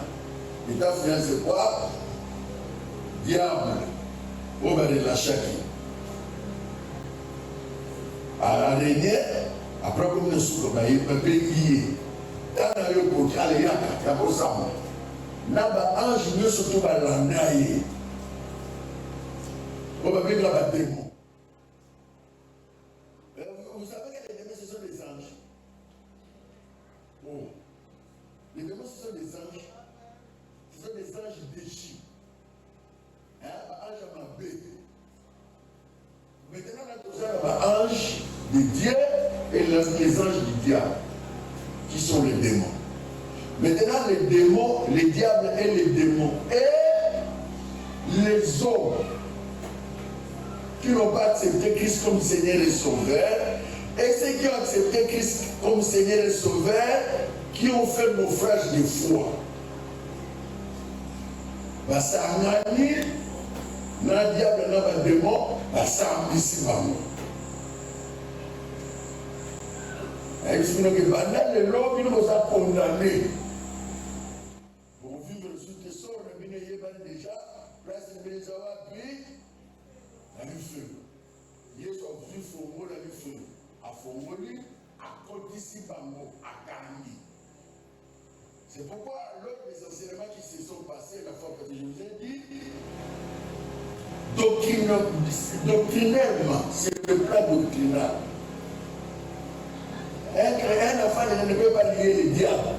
A: L'état final, c'est quoi? Diable. On va relâcher qui? À régner, après comme le souffle, il peut payer. Dans le côté, allez, il y a pour ça. Naba ange mieux surtout par l'andaï. On va vivre la démon. Vous savez que les démons, ce sont des anges. Oh. Les démons, ce sont des anges. Ce sont des anges déchus. de Dieu et les anges du diable, qui sont les démons. Maintenant, les démons, les diables et les démons, et les hommes qui n'ont pas accepté Christ comme Seigneur et Sauveur, et ceux qui ont accepté Christ comme Seigneur et Sauveur, qui ont fait naufrage de foi. Basangani, na diable na ba démon, basambisi bango. Et puis nous que pendant le long, nous sommes condamnés pour vivre sous tes sorts. Nous avons déjà place de Bézawa puis la feu. Yesu a vu Fongo la feu. A Fongoli, à Kodisi Bango, à Kami. C'est pourquoi lors des enseignements qui se sont passés la fois que je vous ai dit, doctrinairement, c'est le plan doctrinal. Un enfant ne peut pas lier le diable.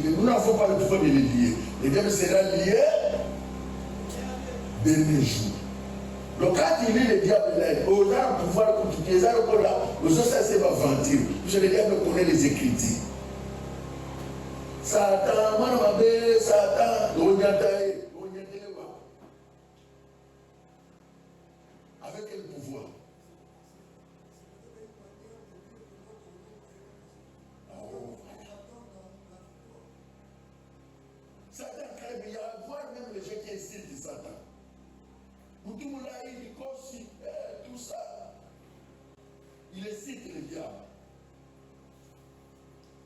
A: Nous n'avons pas le pouvoir de le lier. Le diable sera lié de nos jours. Donc quand il lit le diable là, on a un pouvoir pour tout les arbres là, aux autres ça c'est pas mentir. Parce que le diable connaît les Écritures. Satan, Manamabe, Satan, Onyatae, avec quel pouvoir? Satan crée, mais il y a voir même les gens qui insultent de Satan. Moutoumula, il dit tout ça. Il incite le diable.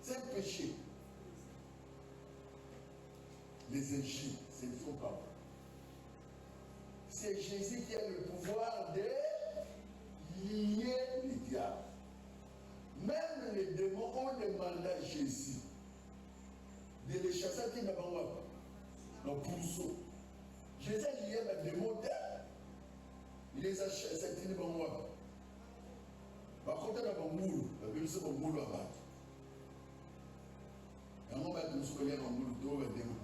A: C'est un péché. Les injures, ce ne sont pas vrai. C'est Jésus qui a le pouvoir de lier les diables. Même les démons ont demandé à Jésus de les chasser qui n'a pas dans le pourceau. Jésus a lié les démons, il les a chassés qui n'a pas. Par contre, il y a un moule, la Bible c'est un moule à battre. Il y a un moment où nous sommes en moule, il y a un démon.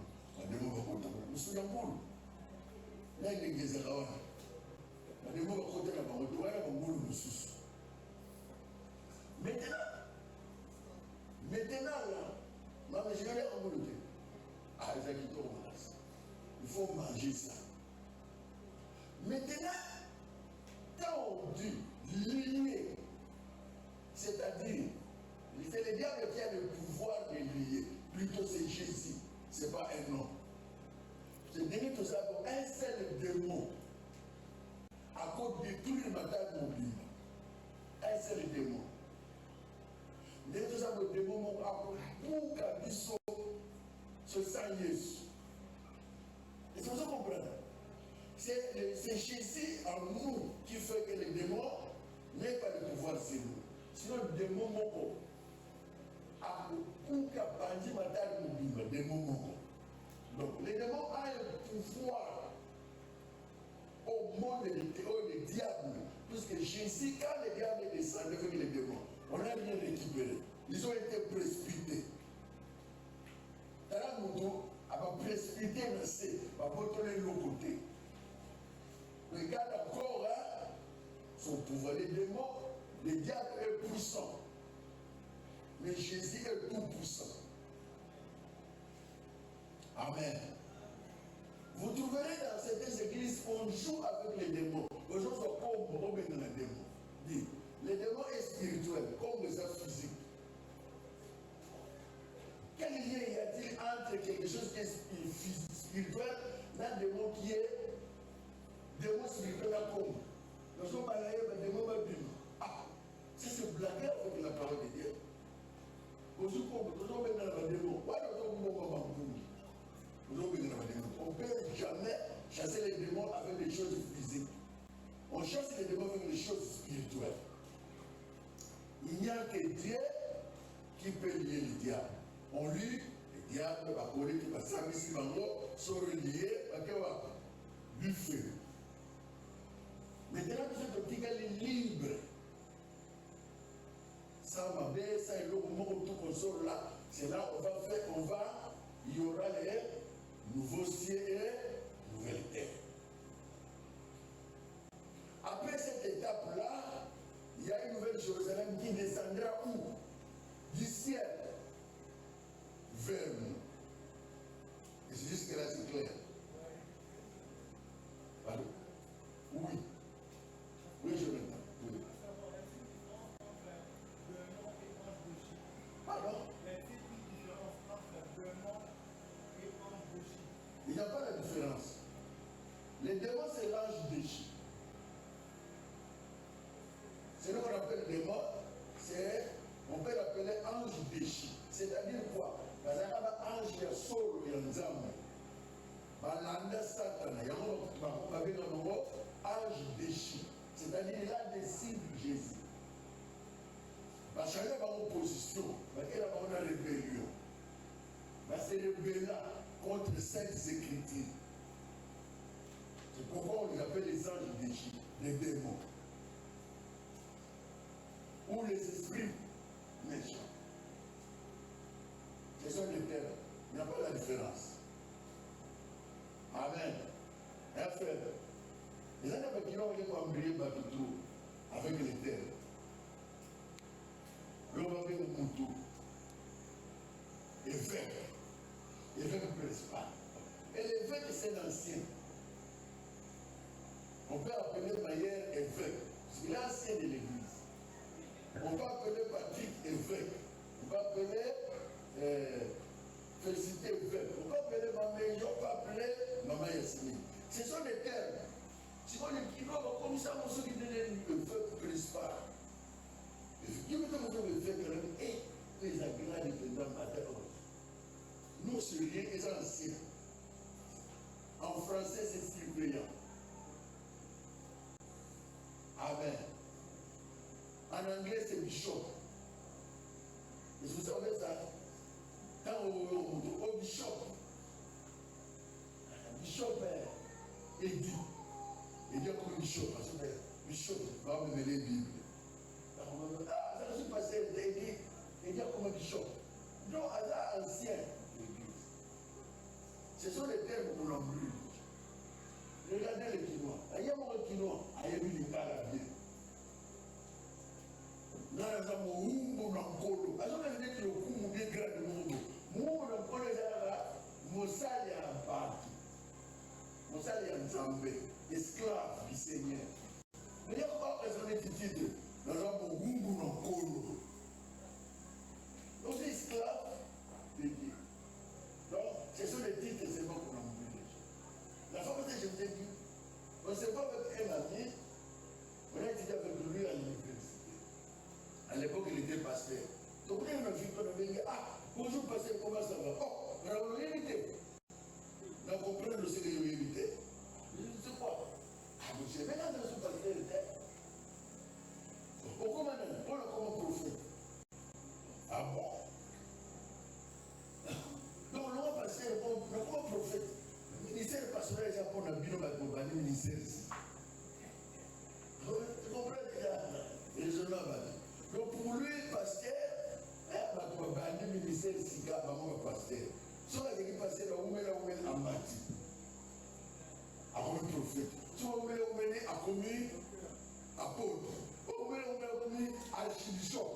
A: Nous sommes en moule. Là, il y a des gens qui sont là. Il y a des gens qui sont là. Il y a des moule de sous. Maintenant, là, je vais aller en moule. Ah, il faut manger ça. Maintenant, quand on dit lier, c'est-à-dire, c'est le diable qui a le pouvoir de lier. Plutôt c'est Jésus, ce n'est pas un homme. C'est donné tout ça pour un seul démon. À cause de tout le matin mobile. Un seul démon. Les tout ça pour le démon, pour qu'Abisso se sent Jésus. Et c'est pour ça qu'on comprend. C'est Jésus en nous qui fait que les démons n'aient pas le pouvoir sur nous. Sinon, le démon moko. Donc, les démons ont un pouvoir au monde des diables. Puisque Jésus, quand les diables descendaient avec les démons, on n'a rien récupéré. Ils ont été précipités. Taramuto a précipité, mais c'est pas pour tourner de l'autre côté. Regarde encore son pouvoir. Les démons, le diable est puissant. Mais Jésus est tout puissant. Amen. Vous trouverez dans certaines églises, on joue avec les démons. Les gens sont comme les démons. Dit, les démons est spirituel, comme les êtres physiques. Quel lien y a-t-il entre quelque chose qui est spirituel et un démon qui est démon spirituel à comme? Nous sommes balayés par des démons babines. Ah, ça c'est blaguer avec la parole de Dieu. On ne peut jamais chasser les démons avec des choses physiques. On chasse les démons avec des choses spirituelles. Il n'y a que Dieu qui peut lier le diable. On lit, le diable va courir, qui va s'amuser, sont reliés, du feu. Maintenant que cette optique est libre, ça m'a bien, ça et l'autre moment où tout console là, c'est là il y aura les nouveaux cieux et nouvelles terres. Après cette clair. Allô? Oui. Oui, je l'entends. Oui. Pardon? Il n'y a pas de différence. Les démons, c'est l'ange déchu. C'est ce qu'on appelle démon, on peut l'appeler ange déchu. C'est-à-dire quoi? Parce qu'il y a un ange qui est solo, il y a un zame. Balanda Satan, il y a un ange déchu. C'est-à-dire qu'il a des signes de Jésus. Parce qu'il y a une opposition, parce qu'il y a une rébellion. Parce qu'il rebelle contre cette écriture. C'est pourquoi on les appelle les anges déchus, les démons. Ou les esprits méchants. Ce sont les termes. Il n'y a pas la différence. Amen. Un frère. Les gens qui ont embrayé Batutou avec les terres. L'on va avec le couteau. Évêque. Évêque principal. Et l'évêque, c'est l'ancien. On peut appeler Maillère évêque. C'est l'ancien de l'église. On peut appeler Patrick évêque. On peut appeler Félicité évêque. On peut appeler Maman, on peut appeler Maman Yassine. Ce sont des termes. Si on est qui va comme ça, on se dit évêque principal. Effectivement, on peut faire les agrès de président Matin. Nous, c'est les anciens. En français, c'est surveillant. Amen. En anglais, c'est bishop. Et vous savez ça? Quand au bishop, est dit. Il dit comme bishop, parce que bishop va me mêler la Bible. Ah, ça ne se passe, il dit comme bishop. Non, à ancien. Ce sont les termes qu'on embrûle. Regardez les Quinois. Il y a un Quinois, il y a eu des carabins. Nous avons un Mumbo Nankolo. Parce qu'on a dit que le coup des grands du monde. Mumbo Nankolo est là, Mossali a parti. Mossali a Nzambé, esclave du Seigneur. Mais il n'y a pas besoin de titre. Nous avons un Mumbo Nankolo. Donc c'est esclave de Dieu. Donc, ce sont les titres seulement qu'on a oublié. La fois que je vous ai dit, on ne sait pas avec un ami, on a étudié avec lui à l'université. À l'époque, il était pasteur. Donc, on a vu qu'on avait dit, ah, bonjour pasteur, comment ça va? Oh, on a évité. On a compris le ce que j'ai évité. Je dis, c'est quoi? Ah, monsieur, maintenant, je suis pasteur. Au commandant, on l'a comme prophète. Ah bon? Donc, le roi pasteur, le roi prophète. Le ministère pastoral Japon a bien le ministère ici. Tu comprends déjà? Donc pour lui, pasteur, le ministère ici, pasteur. Soit il pasteur, on met la amati. Comme prophète. Soit on met à commis apôtre. On met archibishop.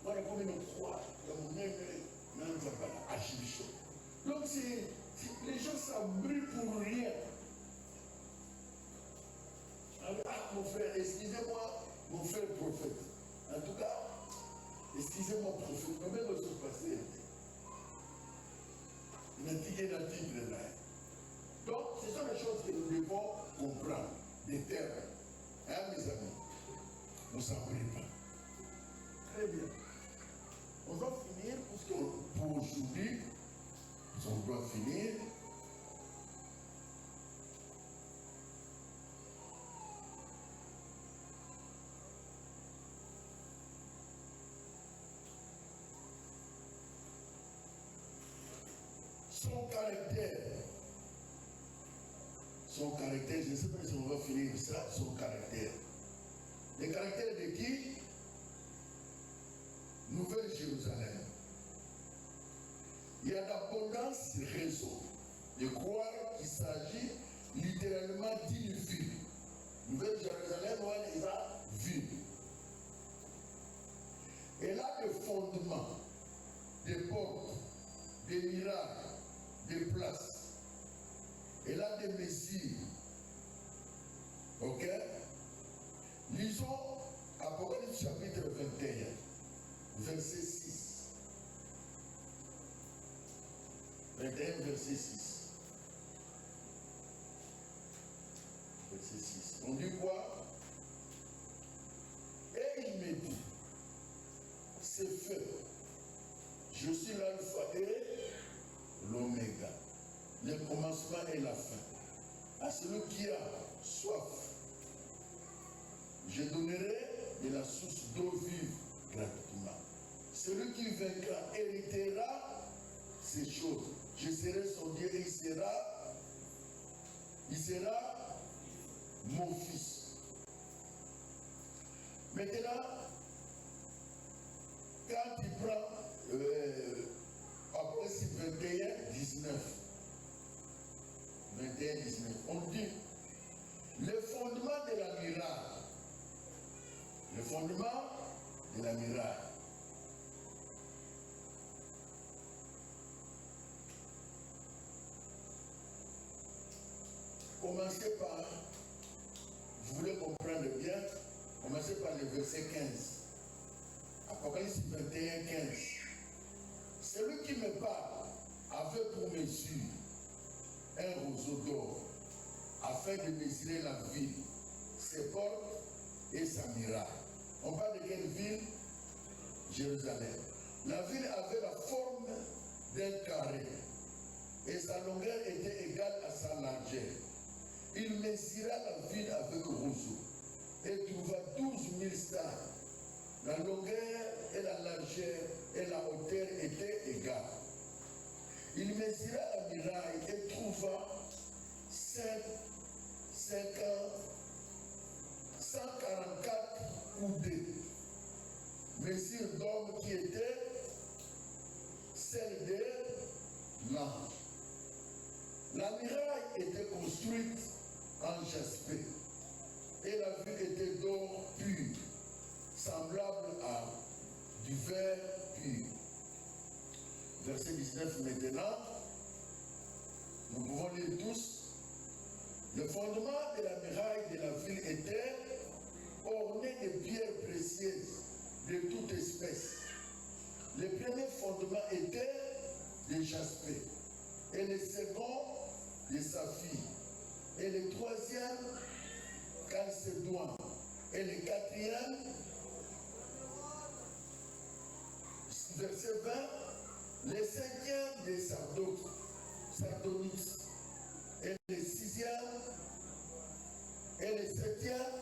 A: Moi, je comme une croix. Il y a mon archibishop. Donc les gens s'embrouillent pour rien. Ah, mon frère, excusez-moi, mon frère prophète. En tout cas, excusez-moi, prophète, mais même je suis passé. Donc, ce sont les choses que nous devons comprendre, des termes. Hein, mes amis? On ne s'embrouille pas. Très bien. On va finir, pour aujourd'hui, on doit finir. Son caractère, je ne sais pas si on va finir ça, son caractère. Le caractère de qui? Nouvelle-Jérusalem. Il y a d'abondance de raisons de croire qu'il s'agit littéralement d'une ville. Nouvelle-Jérusalem, on est à ville. Elle a des fondements, des portes, des miracles, des places, Elle a des mesures. Ok? Lisons Apocalypse chapitre 21, verset 6. 21, verset 6. Verset 6. On dit quoi? Et il me dit, c'est fait. Je suis l'alpha et l'oméga, le commencement et la fin. À celui qui a soif, je donnerai de la source d'eau vive gratuitement. Celui qui vaincra héritera ces choses. Je serai son Dieu et il sera mon fils. Maintenant, quand il prend Apocalypse 21, 19, on dit le fondement de la muraille. Le fondement de la muraille. Commencez par, vous voulez comprendre bien, commencez par le verset 15. Apocalypse 21, 15. Celui qui me parle avait pour mesure un roseau d'or, afin de mesurer la ville, ses portes et sa muraille. On parle de quelle ville? Jérusalem. La ville avait la forme d'un carré et sa longueur était égale à sa largeur. Il mesura la ville avec roseau et trouva 12 000 stades. La longueur et la largeur et la hauteur étaient égales. Il mesura la muraille et trouva 144 coudées, mesure d'homme qui était celle de l'ange. La muraille était construite en jaspe et la ville était d'or pur, semblable à du verre pur. Verset 19 maintenant, nous pouvons lire tous. Le fondement de la muraille de la ville était orné de pierres précieuses de toute espèce. Le premier fondement était de jaspe et le second de saphir et le troisième chalcédoine et le quatrième, verset 20, le cinquième de sardonyx et le sixième et le septième,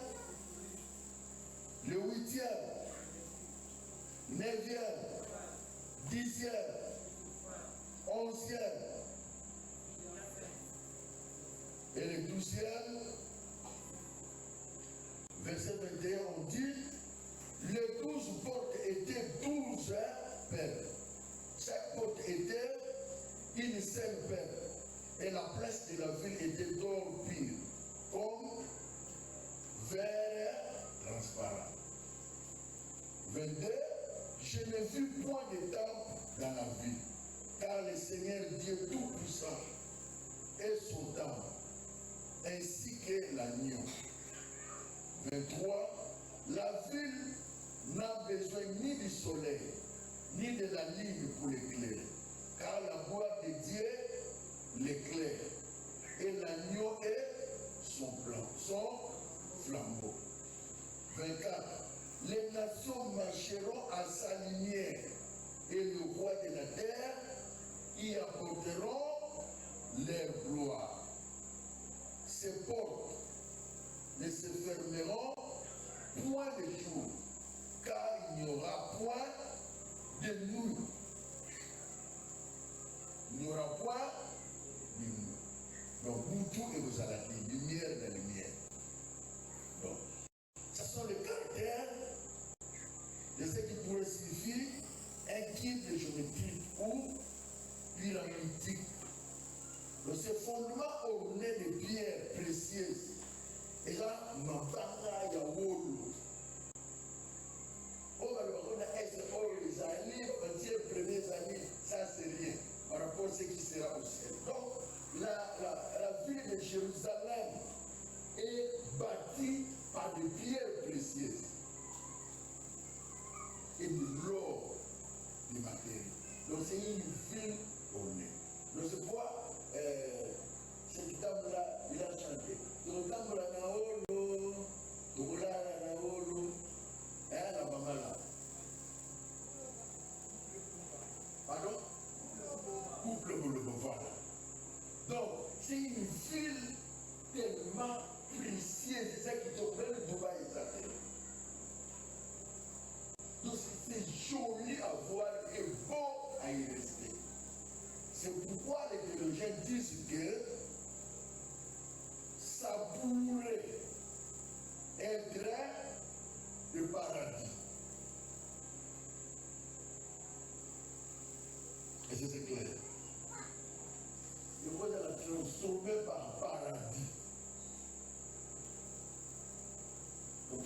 A: le huitième, neuvième, dixième, onzième et le 12e, verset 21, on dit, les 12 portes étaient 12 perles. Chaque porte était une seule perle. Et la place de la ville était d'or pur, comme verre transparent. 22, je n'ai vu point de temple dans la ville, car le Seigneur Dieu Tout-Puissant est son temple, ainsi que l'agneau. 23, la ville n'a besoin ni du soleil, ni de la lune pour l'éclairer, car la gloire de Dieu l'éclaire, et l'agneau est son flambeau. 24, les nations marcheront à sa lumière, et le roi de la terre y apporteront leur gloire. Ces portes ne se fermeront point de jour, car il n'y aura point de nuit. Il n'y aura point de nuit. Donc, Moutou et vous allez lumière de lumière. Donc, ce sont les caractères de ce qui pourrait signifier un kit de géométrie ou pyramidique. Donc, ce fondement orné de pierres précieuses. Et là, Mabanga Yawolo. On va le voir, les années, les premières années, ça c'est rien par rapport à ce qui sera au ciel. Donc, la ville de Jérusalem est bâtie par des pierres précieuses et de l'or, des matériaux. Donc c'est une ville honnête. Donc c'est pourquoi cet homme-là, il a chanté. Donc Tambra Naolo, Togolara Naolo, la maman là. Pardon? Couple Bolobo, voilà. Donc c'est une ville tellement précieuse, c'est ça qui te prend le Dubaï et ça. Donc c'est joli à voir et beau à y rester. C'est pourquoi les théologiens disent que ça pourrait être le paradis. Et c'est clair. Le roi de la transformer par paradis. Donc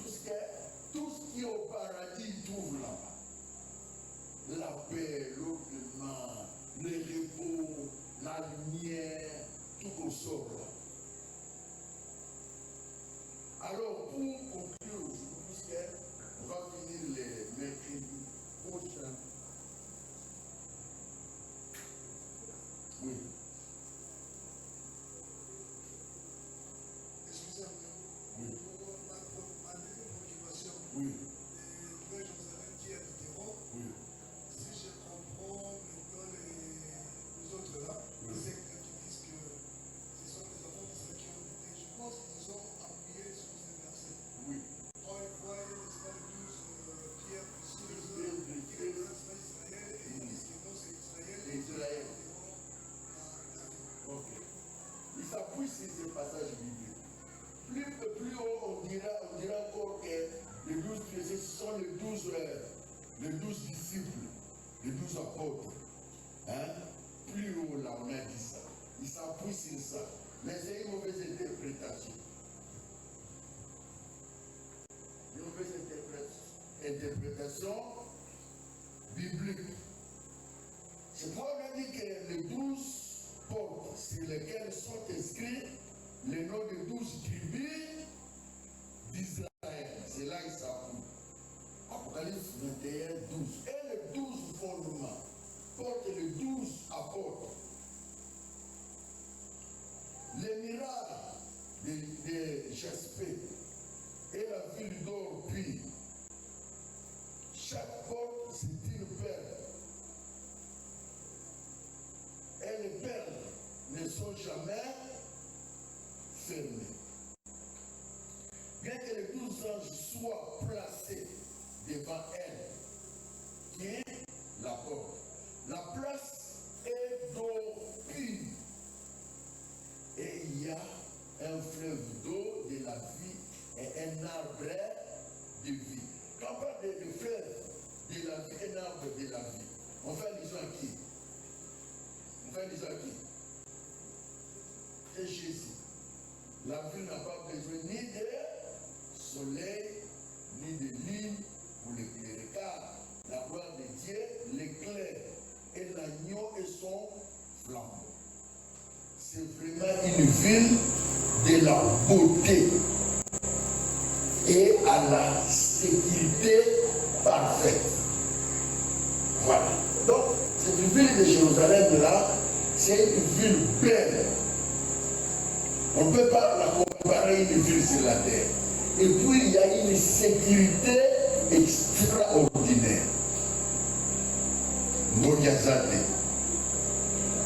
A: tout ce qui est au paradis, il trouve là-bas. La paix, l'occupement, le repos, la lumière, tout au sort là. Alors, pour conclure aujourd'hui, on va finir les mercredis prochains. Oui.
B: Excusez-moi.
A: Oui.
B: Pour ma deuxième préoccupation,
A: Oui.
B: de Jérusalem qui est différent.
A: Oui.
B: Si je comprends maintenant les autres là,
A: Oui.
B: les sectes qui disent que ce sont les enfants d'Israël qui ont été, je pense qu'ils se sont appuyés sur ces versets.
A: Oui.
B: Quand ils voient les 12 pierres précieuses
A: Pierres
B: qui
A: précieuses.
B: représentent Israël et ils disent que non, c'est Israël.
A: Israël. Ok. Il s'appuie sur ces passages bibliques. Plus haut, on dira encore que les 12 précieux, ce sont les 12 disciples, les 12 apôtres. Hein? Plus haut, là, on a dit ça. Il s'appuie sur ça. Mais c'est une mauvaise interprétation. Une mauvaise interprétation biblique. C'est pourquoi on a dit que les 12 portes sur lesquelles sont inscrits les noms des 12 tribus d'Israël. C'est là qu'il s'appuie. Apocalypse 21, 12. Et les 12 fondements portent les 12 apôtres. Les miracles de Jaspé et la ville d'or pure. Chaque porte, c'est une perle. Et les perles ne sont jamais fermées. Bien que les 12 anges soient placés devant elle, qui est la porte, la place est d'eau pure. Et il y a un fleuve d'eau de la vie et un arbre de vie. Quand on parle de fleuve de la vie, un arbre de la vie, on fait allusion à qui? On fait allusion à qui? C'est Jésus. La vie n'a pas besoin ni de soleil, ni de lune pour l'éclairer. Car la gloire de Dieu l'éclaire et l'agneau est son flambeau. C'est vraiment une ville de la beauté et à la sécurité parfaite. Voilà. Donc, cette ville de Jérusalem là, c'est une ville belle. On ne peut pas la comparer à une ville sur la terre. Et puis, il y a une sécurité extraordinaire. Moriazate.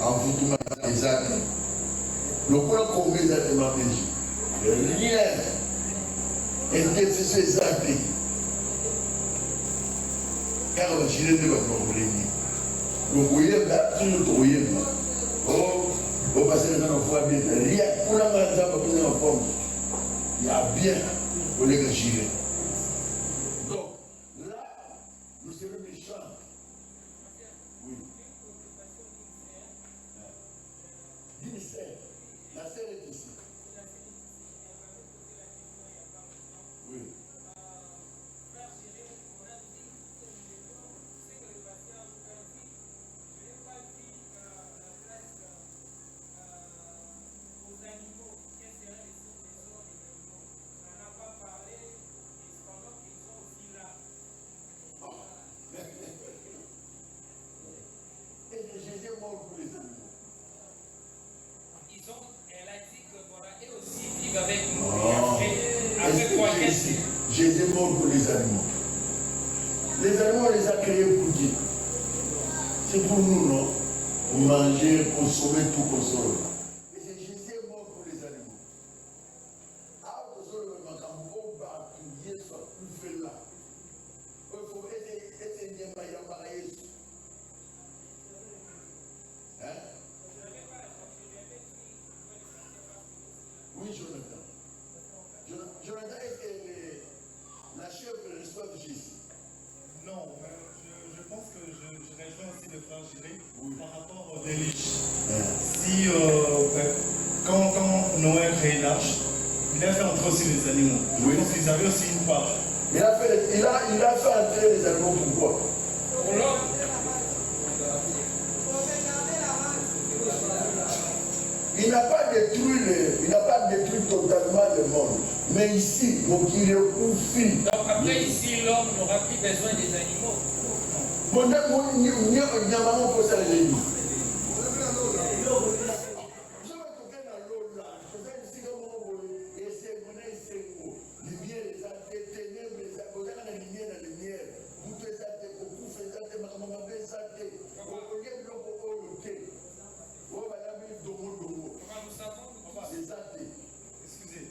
A: En vous le point qu'on met à rien. Et que c'est ça. Car on a géré de votre problème. Donc, vous voyez, là, tout le voyez. Oh, on va passer dans la foi bien. Rien. Pour la main, ça va passer dans la forme. Il y a bien pour les gérer. Donc, là, nous serons méchants. Oui. La sœur est ici. Oui.
D: Aux animaux.
A: mots pour les animaux. Les animaux, on les a créés pour Dieu. C'est pour nous, non? Pour manger, consommer, tout consommer. Et c'est Jésus est mort pour les animaux. Ah, consommer, mais quand on va prier, soit plus fait là. Il faut être bien maillé par Jésus. Hein? Oui, Jonathan. Jonathan, est-ce que la chèvre reçoit Jésus?
F: Non, je pense que je rejoins aussi le frère Géré par rapport aux délices. Si, quand Noé a créé l'arche, il a fait entrer aussi les animaux. Je pense qu'ils avaient aussi une part.
A: Il a fait entrer les animaux pourquoi?
D: Pour l'homme.
A: Il n'a pas détruit totalement le monde. Mais ici, donc il est confus.
D: Donc après ici, l'homme n'aura plus besoin des animaux.
F: Excusez.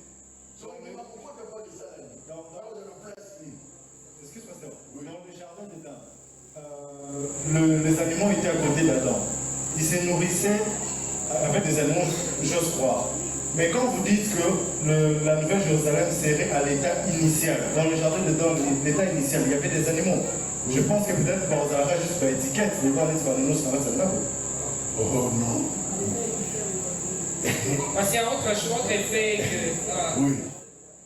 F: Excuse-moi, dans le jardin d'Éden, les animaux étaient à côté d'Adam. Ils se nourrissaient avec des animaux, j'ose croire. Mais quand vous dites que la Nouvelle Jérusalem serait à l'état initial, dans le jardin d'Éden, l'état initial, il y avait des animaux. Je pense que peut-être par juste l'étiquette, les voir les animaux sur la salle.
A: Oh non.
D: Parce qu'il y a autre chose qui fait que
A: Oui.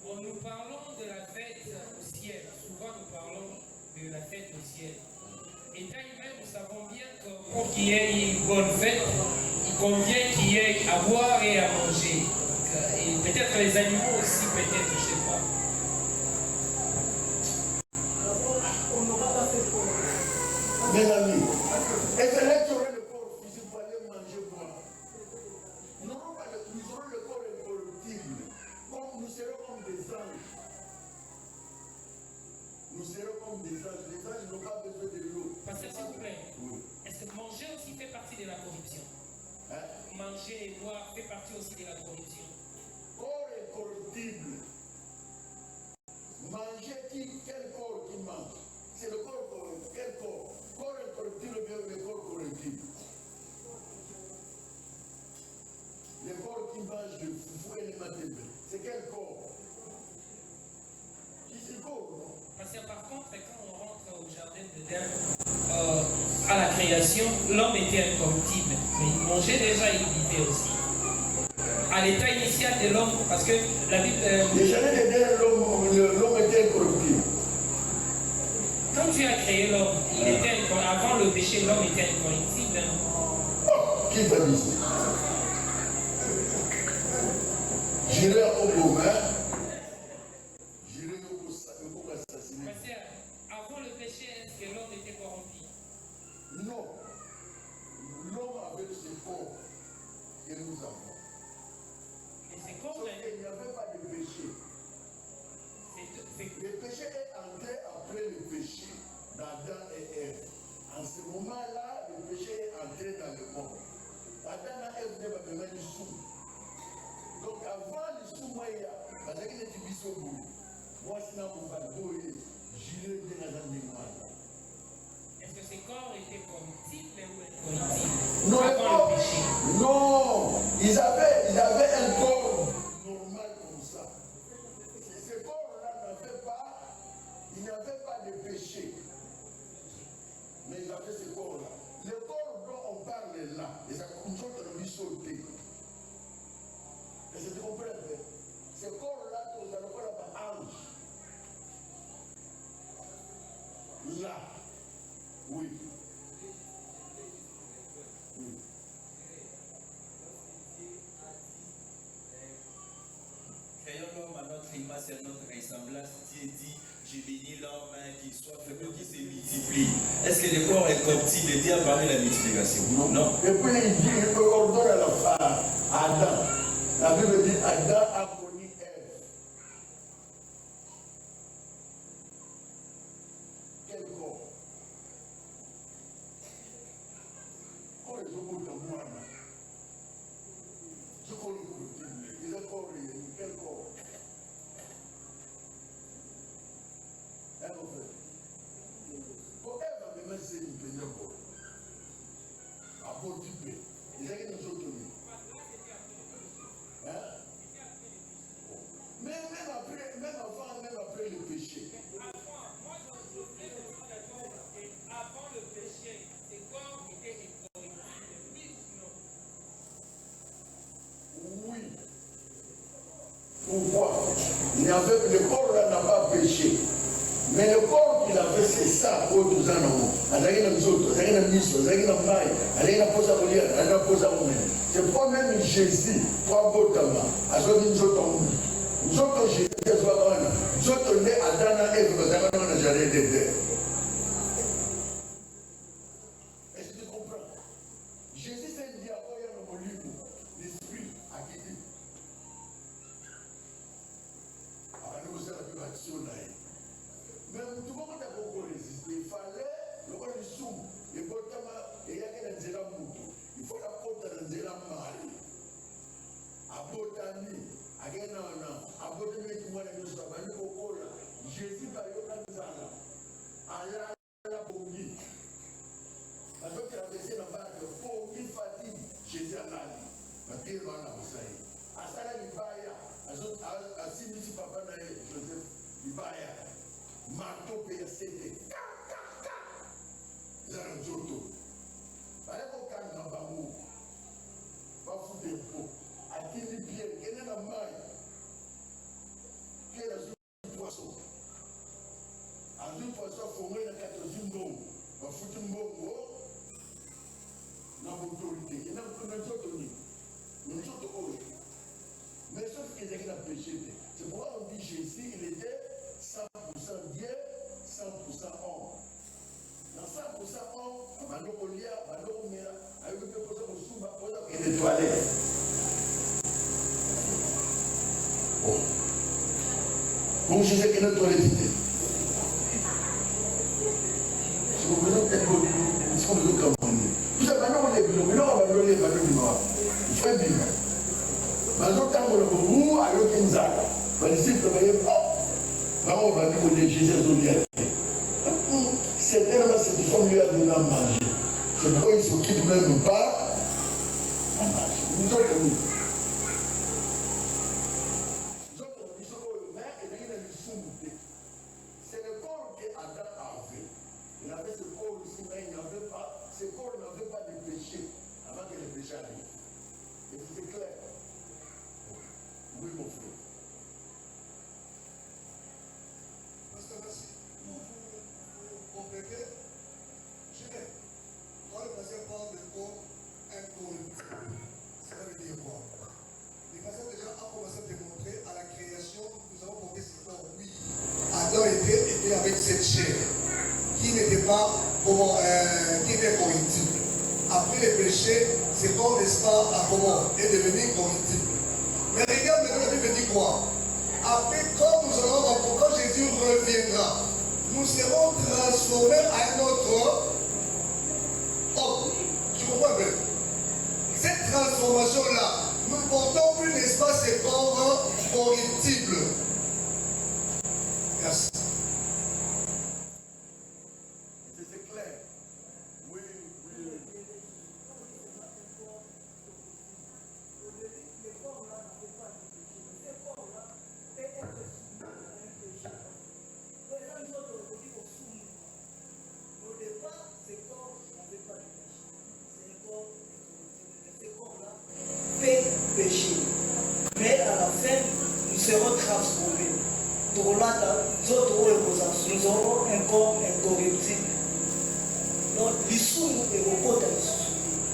D: nous parlons de la fête au ciel. Souvent nous parlons de la fête au ciel. Et quand même, nous savons bien que pour qu'il y ait une bonne fête, il convient qu'il y ait à boire et à manger. Et peut-être les animaux aussi, peut-être, je ne sais pas.
A: Mes amis, est-ce que là tu aurais le corps physique pour aller manger boire? Nous aurons le corps incorruptible. Nous serons comme des anges. Nous serons comme des anges. Les anges n'ont pas besoin de l'eau.
D: Pasteur, s'il vous plaît,
A: Oui.
D: est-ce que manger aussi fait partie de la corruption?
A: Hein?
D: Manger et boire fait partie aussi de la corruption.
A: Corps incorruptible. Manger quel corps qui mange? C'est le corps, quel corps? Corps incorruptible ou bien le corps corruptible? Le corps qui mange le foufou et les matébé. C'est quel corps? Qui c'est corps, non?
D: Parce que par contre, quand on rentre au jardin d'Éden, à la création, l'homme était incorruptible. Mais il mangeait déjà, il vivait aussi. À l'état initial de l'homme, parce que la Bible...
A: Le jardin d'Éden, l'homme était incorruptible.
D: Quand tu as créé l'homme, avant le péché, l'homme était incorruptible.
A: Oh, qui t'a dit ça? J'irai au Goma. J'irai au assassiner.
D: Parce qu'avant le péché, est-ce que l'homme était corrompu?
A: Non. L'homme avait ce corps que nous avons.
D: Et c'est comme...
A: Il n'y avait pas de péché. Le péché est entré après le péché d'Adam et Ève. En ce moment-là, le péché est entré dans le monde. Adam et Ève n'avaient pas besoin du sou. Donc avant le sou, parce qu'il était bis au bout. Moi, sinon, on va le j'irai bien dans le monde.
D: Est-ce que ces corps étaient corruptibles ou incorruptibles?
A: Non,
D: avant le péché.
A: Non, ils avaient un corps normal comme ça. Ce corps-là n'avait pas de péché. Mais ils avaient ce corps-là. Le corps dont on parle là, et ça comme ça qu'on a mis sauter. Et c'est compris. Ce corps-là, nous allons voir là-bas, ange. Là. Oui. Oui.
G: Créons l'homme à notre image et à notre ressemblance. Dieu dit, j'ai béni l'homme qu'il soit fait pour qu'il se multiplie. Est-ce que le corps est corruptible? Dieu a parlé de la multiplication? Non.
A: Et puis il dit, il ordonne à Adam. La Bible dit, Adam a connu Ève. Oui. Pourquoi? Le corps là n'a pas péché. Mais le corps qu'il avait, c'est ça, autres animaux. C'est pas même Jésus, pas Botama. Nous autres, Jésus, nous autres, nés Adana et nous avons jamais d'aider. Est-ce que tu comprends? Jésus s'est dit à quoi l'esprit a quitté. Alors nous avons la privation là. Mais tout le monde a beaucoup résisté. Il fallait le roi du soum, le Botama, et il y a un zéla moutou. Il faut la porte d'un zéla mari. À Botani, à Genana, à Botani, qui m'a dit que Jésus va y avoir un zala. À la Bongi. Parce que la deuxième barre de Bongi fatigue, Jésus a l'âme. Ma pierre va en Moussaï. À Sala Libaya, à Simisi Papa Naé, Joseph Libaya. Marteau PSCD. Zaranzoto. Allez au calme, Bamou. Va foutre des pots. À qui les pieds, quelle est la maille? Quelle est la poisson? À une poisson, il faut mettre la 14e bombe. Va foutre une bombe. Dans l'autorité. Il y a un autre niveau. Nous autres, mais sauf qu'il y a un péché. C'est pourquoi on dit Jésus, il était 100% Dieu, 100% homme. Dans 100% homme, Manopolia, Manomera, avec le peuple de Souba, et les toilettes. Bon. Donc je sais qu'il y a une toilette. Si vous voulez, peut-être que vous avez comme on est. Vous savez, maintenant on est bien, mais là on va donner les valeurs du noir. Il faut bien. Maintenant, quand on est bon, alors qu'il y a un disciple, on va dire que les Jésus c'est tellement cette femme lui a donné à manger. C'est pourquoi il ne s'occupe même pas à manger. Nous autres, nous. C'est le corps qu'Adam avait. Il avait ce corps aussi, mais il n'avait pas, ce corps n'avait pas de péché avant que le péché arrive. Et c'est clair. Oui, mon frère.
B: Compléter, je vais. Quand le pasteur parle de corps incorruptible, ça veut dire quoi? Le pasteur déjà a commencé à démontrer à la création, nous avons porté ce corps, oui. Adam était avec cette chair qui n'était pas qui était corruptible. Après le péché, ce corps, n'est-ce pas, est devenu corruptible. Mais regarde maintenant, la Bible dit quoi? Après, quand nous allons quand Jésus reviendra, nous serons transformés à un autre homme. Tu comprends bien? Cette transformation-là, nous ne portons plus, n'est-ce pas, ces corps corruptibles. Merci.
A: C'est clair. Oui, oui.
E: Péché. Mais à la fin, nous serons transformés. Nous aurons un corps incorruptible. Donc, l'issue est au côté de l'issue.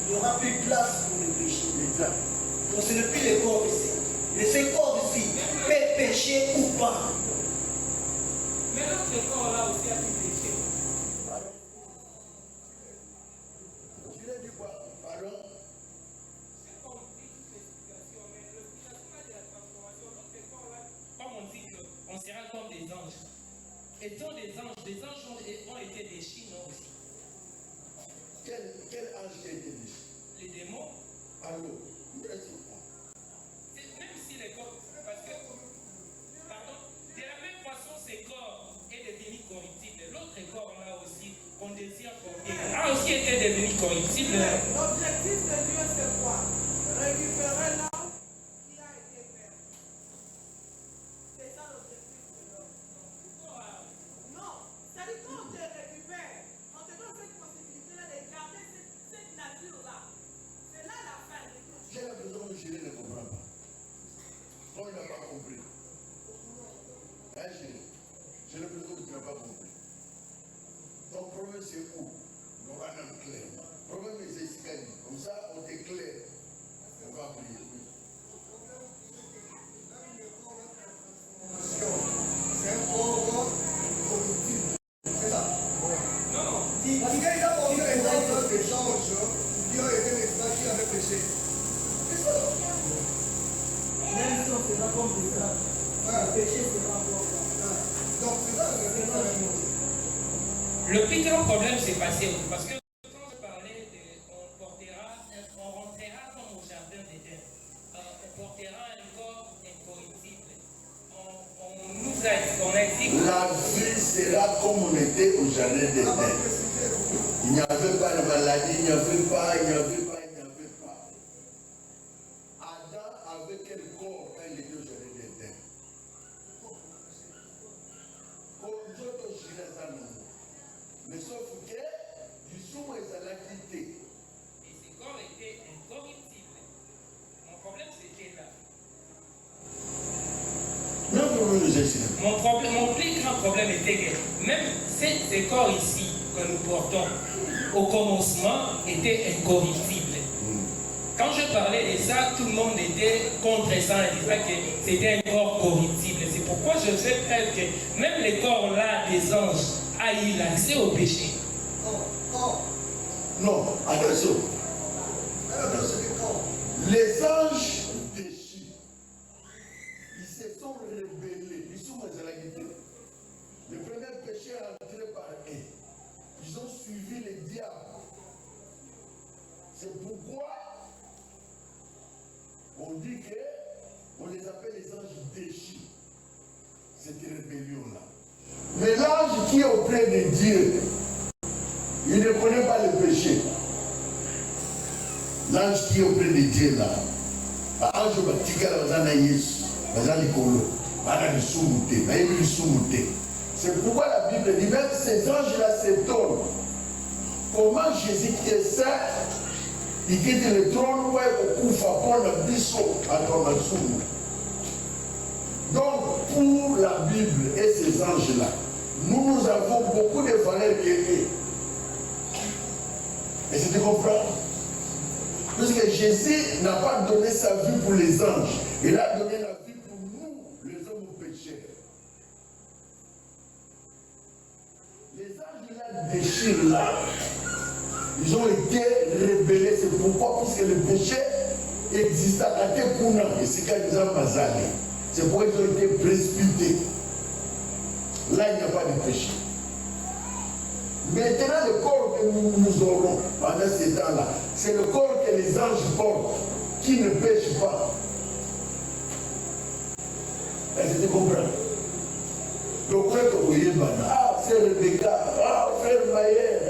E: Il n'y aura plus de place pour le péché.
A: Exact.
E: Donc, ce n'est plus les corps ici. Mais ces corps ici peut pécher ou pas.
D: Mais notre corps là aussi a pu pécher.
A: Tu l'as dit quoi? Pardon?
D: Comme on dit qu'on sera comme des anges. Étant des anges ont été déchus, non aussi.
A: Quel ange qui a été déchu?
D: Les démons.
A: Allô?
D: Même si les corps, parce que, pardon, de la même façon, ces corps est devenu corruptible. L'autre corps là aussi, qu'on désire porter, a aussi été devenu corruptible.
C: L'objectif de Dieu, c'est quoi? Récupérer l'homme qui a été perdu. C'est ça l'objectif de l'homme. Non, c'est-à-dire quand on te récupère, on te donne cette possibilité-là de garder cette nature-là. C'est là la fin de tout.
A: J'ai l'impression que je ne comprends pas. Non, il n'a pas compris. Hein, j'ai l'impression que tu n'as pas compris. Ton problème, c'est où? On va dans le clair. Le problème, c'est ce qu'il dit. Comme ça, on t'éclaire. On va prier.
B: C'est un corps corruptible. C'est ça?
D: Non, non.
B: Parce qu'il y a exemple d'échange qui ont été les frères qui avaient péché. C'est ça?
E: Même si on sera comme des sages, le péché sera encore là.
B: Donc c'est ça le référent.
D: Le plus grand problème s'est passé parce que quand je parlais on rentrera comme au jardin d'Éden. On portera un corps incorruptible. On a dit que
A: La vie sera comme on était au jardin d'Éden. Il n'y avait pas de maladie, il n'y avait pas. Adam avait quel corps quand il était au jardin d'Éden? Comme nous autres, je dirais ça non. Mais sauf que, du son, ils allaient quitter.
D: et ce corps était incorruptible. Mon problème c'était là.
A: Non, problème nous est
D: Mon plus grand problème était que même ces corps ici que nous portons au commencement étaient incorruptibles. Quand je parlais de ça, tout le monde était contre ça et disait que c'était un corps corruptible. C'est pourquoi je fais preuve que même les corps là des anges a eu l'accès au péché.
A: Non, attention. Les anges déchus, ils se sont rebellés. Ils sont les Le premier péché est entré par eux. Ils ont suivi les diables. C'est pourquoi on dit qu'on les appelle les anges déchus. Cette rébellion-là. Mais l'ange qui est auprès de Dieu, il ne connaît pas le péché. L'ange qui est auprès de Dieu là, l'ange va tirer la Yesu, c'est pourquoi la Bible dit même ces anges-là s'étonnent. Comment Jésus qui est saint, il quitte le trône pour faire un biseau à ton assoum. Donc, pour la Bible et ces anges-là, nous avons beaucoup de valeurs liées. Et tu comprends? Parce que Jésus n'a pas donné sa vie pour les anges. Il a donné la vie pour nous, les hommes pécheurs. Les anges-là déchirent là. Ils ont été rebellés. C'est pourquoi, puisque le péché existe à côté pour nous. Et c'est quand ils ont basé. C'est pourquoi ils ont été précipités. Là, il n'y a pas de péché. Maintenant, le corps que nous aurons pendant ces temps-là, c'est le corps que les anges portent, qui ne pêche pas. Est-ce que tu comprends? Le corps que vous voyez maintenant, frère Rebecca, frère Mayer,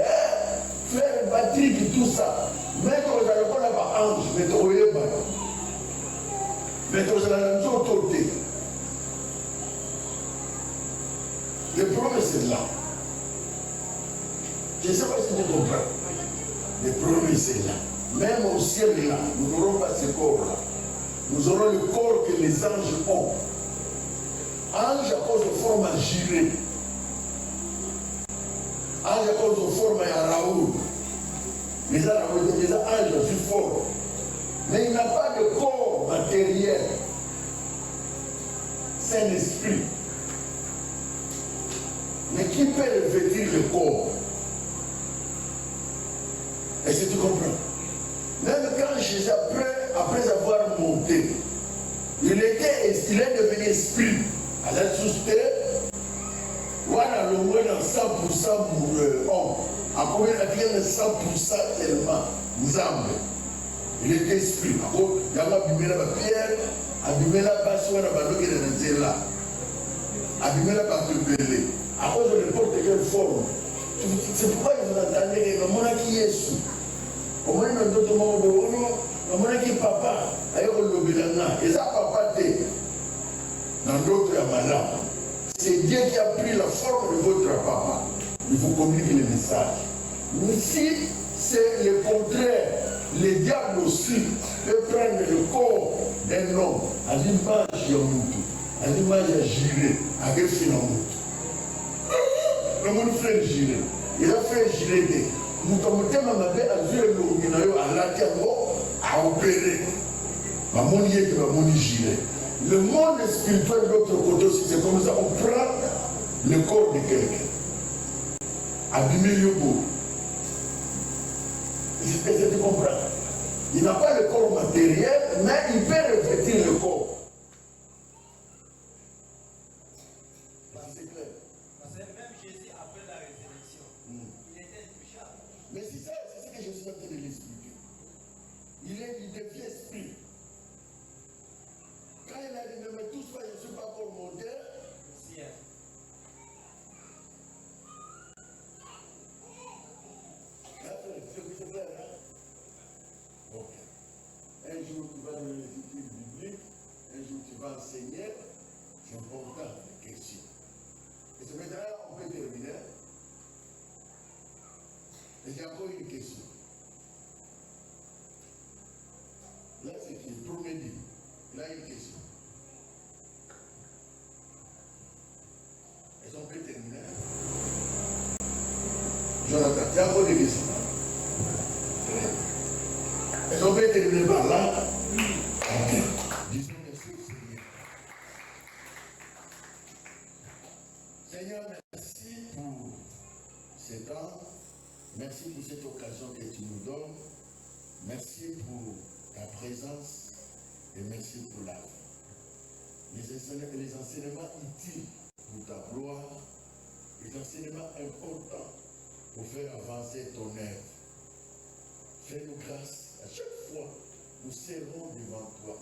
A: frère Patrick, tout ça. Mais quand vous allez voir là-bas, ange, mais tu voyez pas. Mais tu allez la maison autour. Le problème, c'est là. Je ne sais pas si tu comprends. Le problème, c'est là. Même au ciel, là, nous n'aurons pas ce corps-là. Nous aurons le corps que les anges ont. Ange à cause de forme à girer. Ange à cause de forme à Raoul. Les anges sont forts. Mais il n'a pas de corps matériel. C'est un esprit. Mais qui peut revêtir le corps? Est-ce que tu comprends? Même quand Jésus, après avoir monté, il est devenu esprit. À la société, voilà le moins dans 100% pour l'homme. À combien de 100% tellement Nzambe. Il était esprit. Il y a abîmé la pierre, abîmé la basse, on a abîmé la nzela, abîmé la rebelle. À cause de n'importe quelle forme. C'est pourquoi ils ont entendu que le monde qui est sous. Au moins, dans d'autres moments, le monde qui est papa, ailleurs le bilanga, et ça papa t'es. Dans d'autres, il y a madame. C'est Dieu qui a pris la forme de votre papa. Il vous communique le message. Mais si c'est le contraire, le diable aussi peut prendre le corps un homme, à l'image de Moutou, à l'image de Gilet, avec Finamout. Le monde fait un gilet. Il a fait un gilet de Moutamouté Mamabé a vu le Minayo à l'Atiamo à opérer. Ma monier qui va moni gilet. Le monde spirituel de l'autre côté aussi, c'est comme ça, on prend le corps de quelqu'un. Abîmer le beau. Est-ce que tu comprends? Il n'a pas le corps matériel, mais il peut revêtir le corps. C'est clair.
G: Parce que même Jésus, après la résurrection, il était intouchable.
A: Mais c'est ça, c'est ce que je suis en train de l'expliquer. Il devient esprit. Quand il a dit ne me touche pas, je ne suis pas comme mon Dieu.
G: Ciel.
A: C'est clair, hein? Ok. Un jour, tu vas donner les études bibliques. Un jour, tu vas enseigner. C'est important, les questions. Et c'est maintenant, on peut terminer. Et j'ai encore une question. Là, c'est qui? Promédie. Il a une question. Est-ce qu'on peut terminer? Jonathan, tu as encore des questions? Est-ce qu'on peut terminer par là? Ok. Disons merci au Seigneur. Seigneur, merci pour ce temps. Merci pour cette occasion que tu nous donnes. Merci pour ta présence et merci pour la vie. Les enseignements utiles pour ta gloire, les enseignements importants pour faire avancer ton œuvre. Fais-nous grâce à chaque fois nous serons devant toi.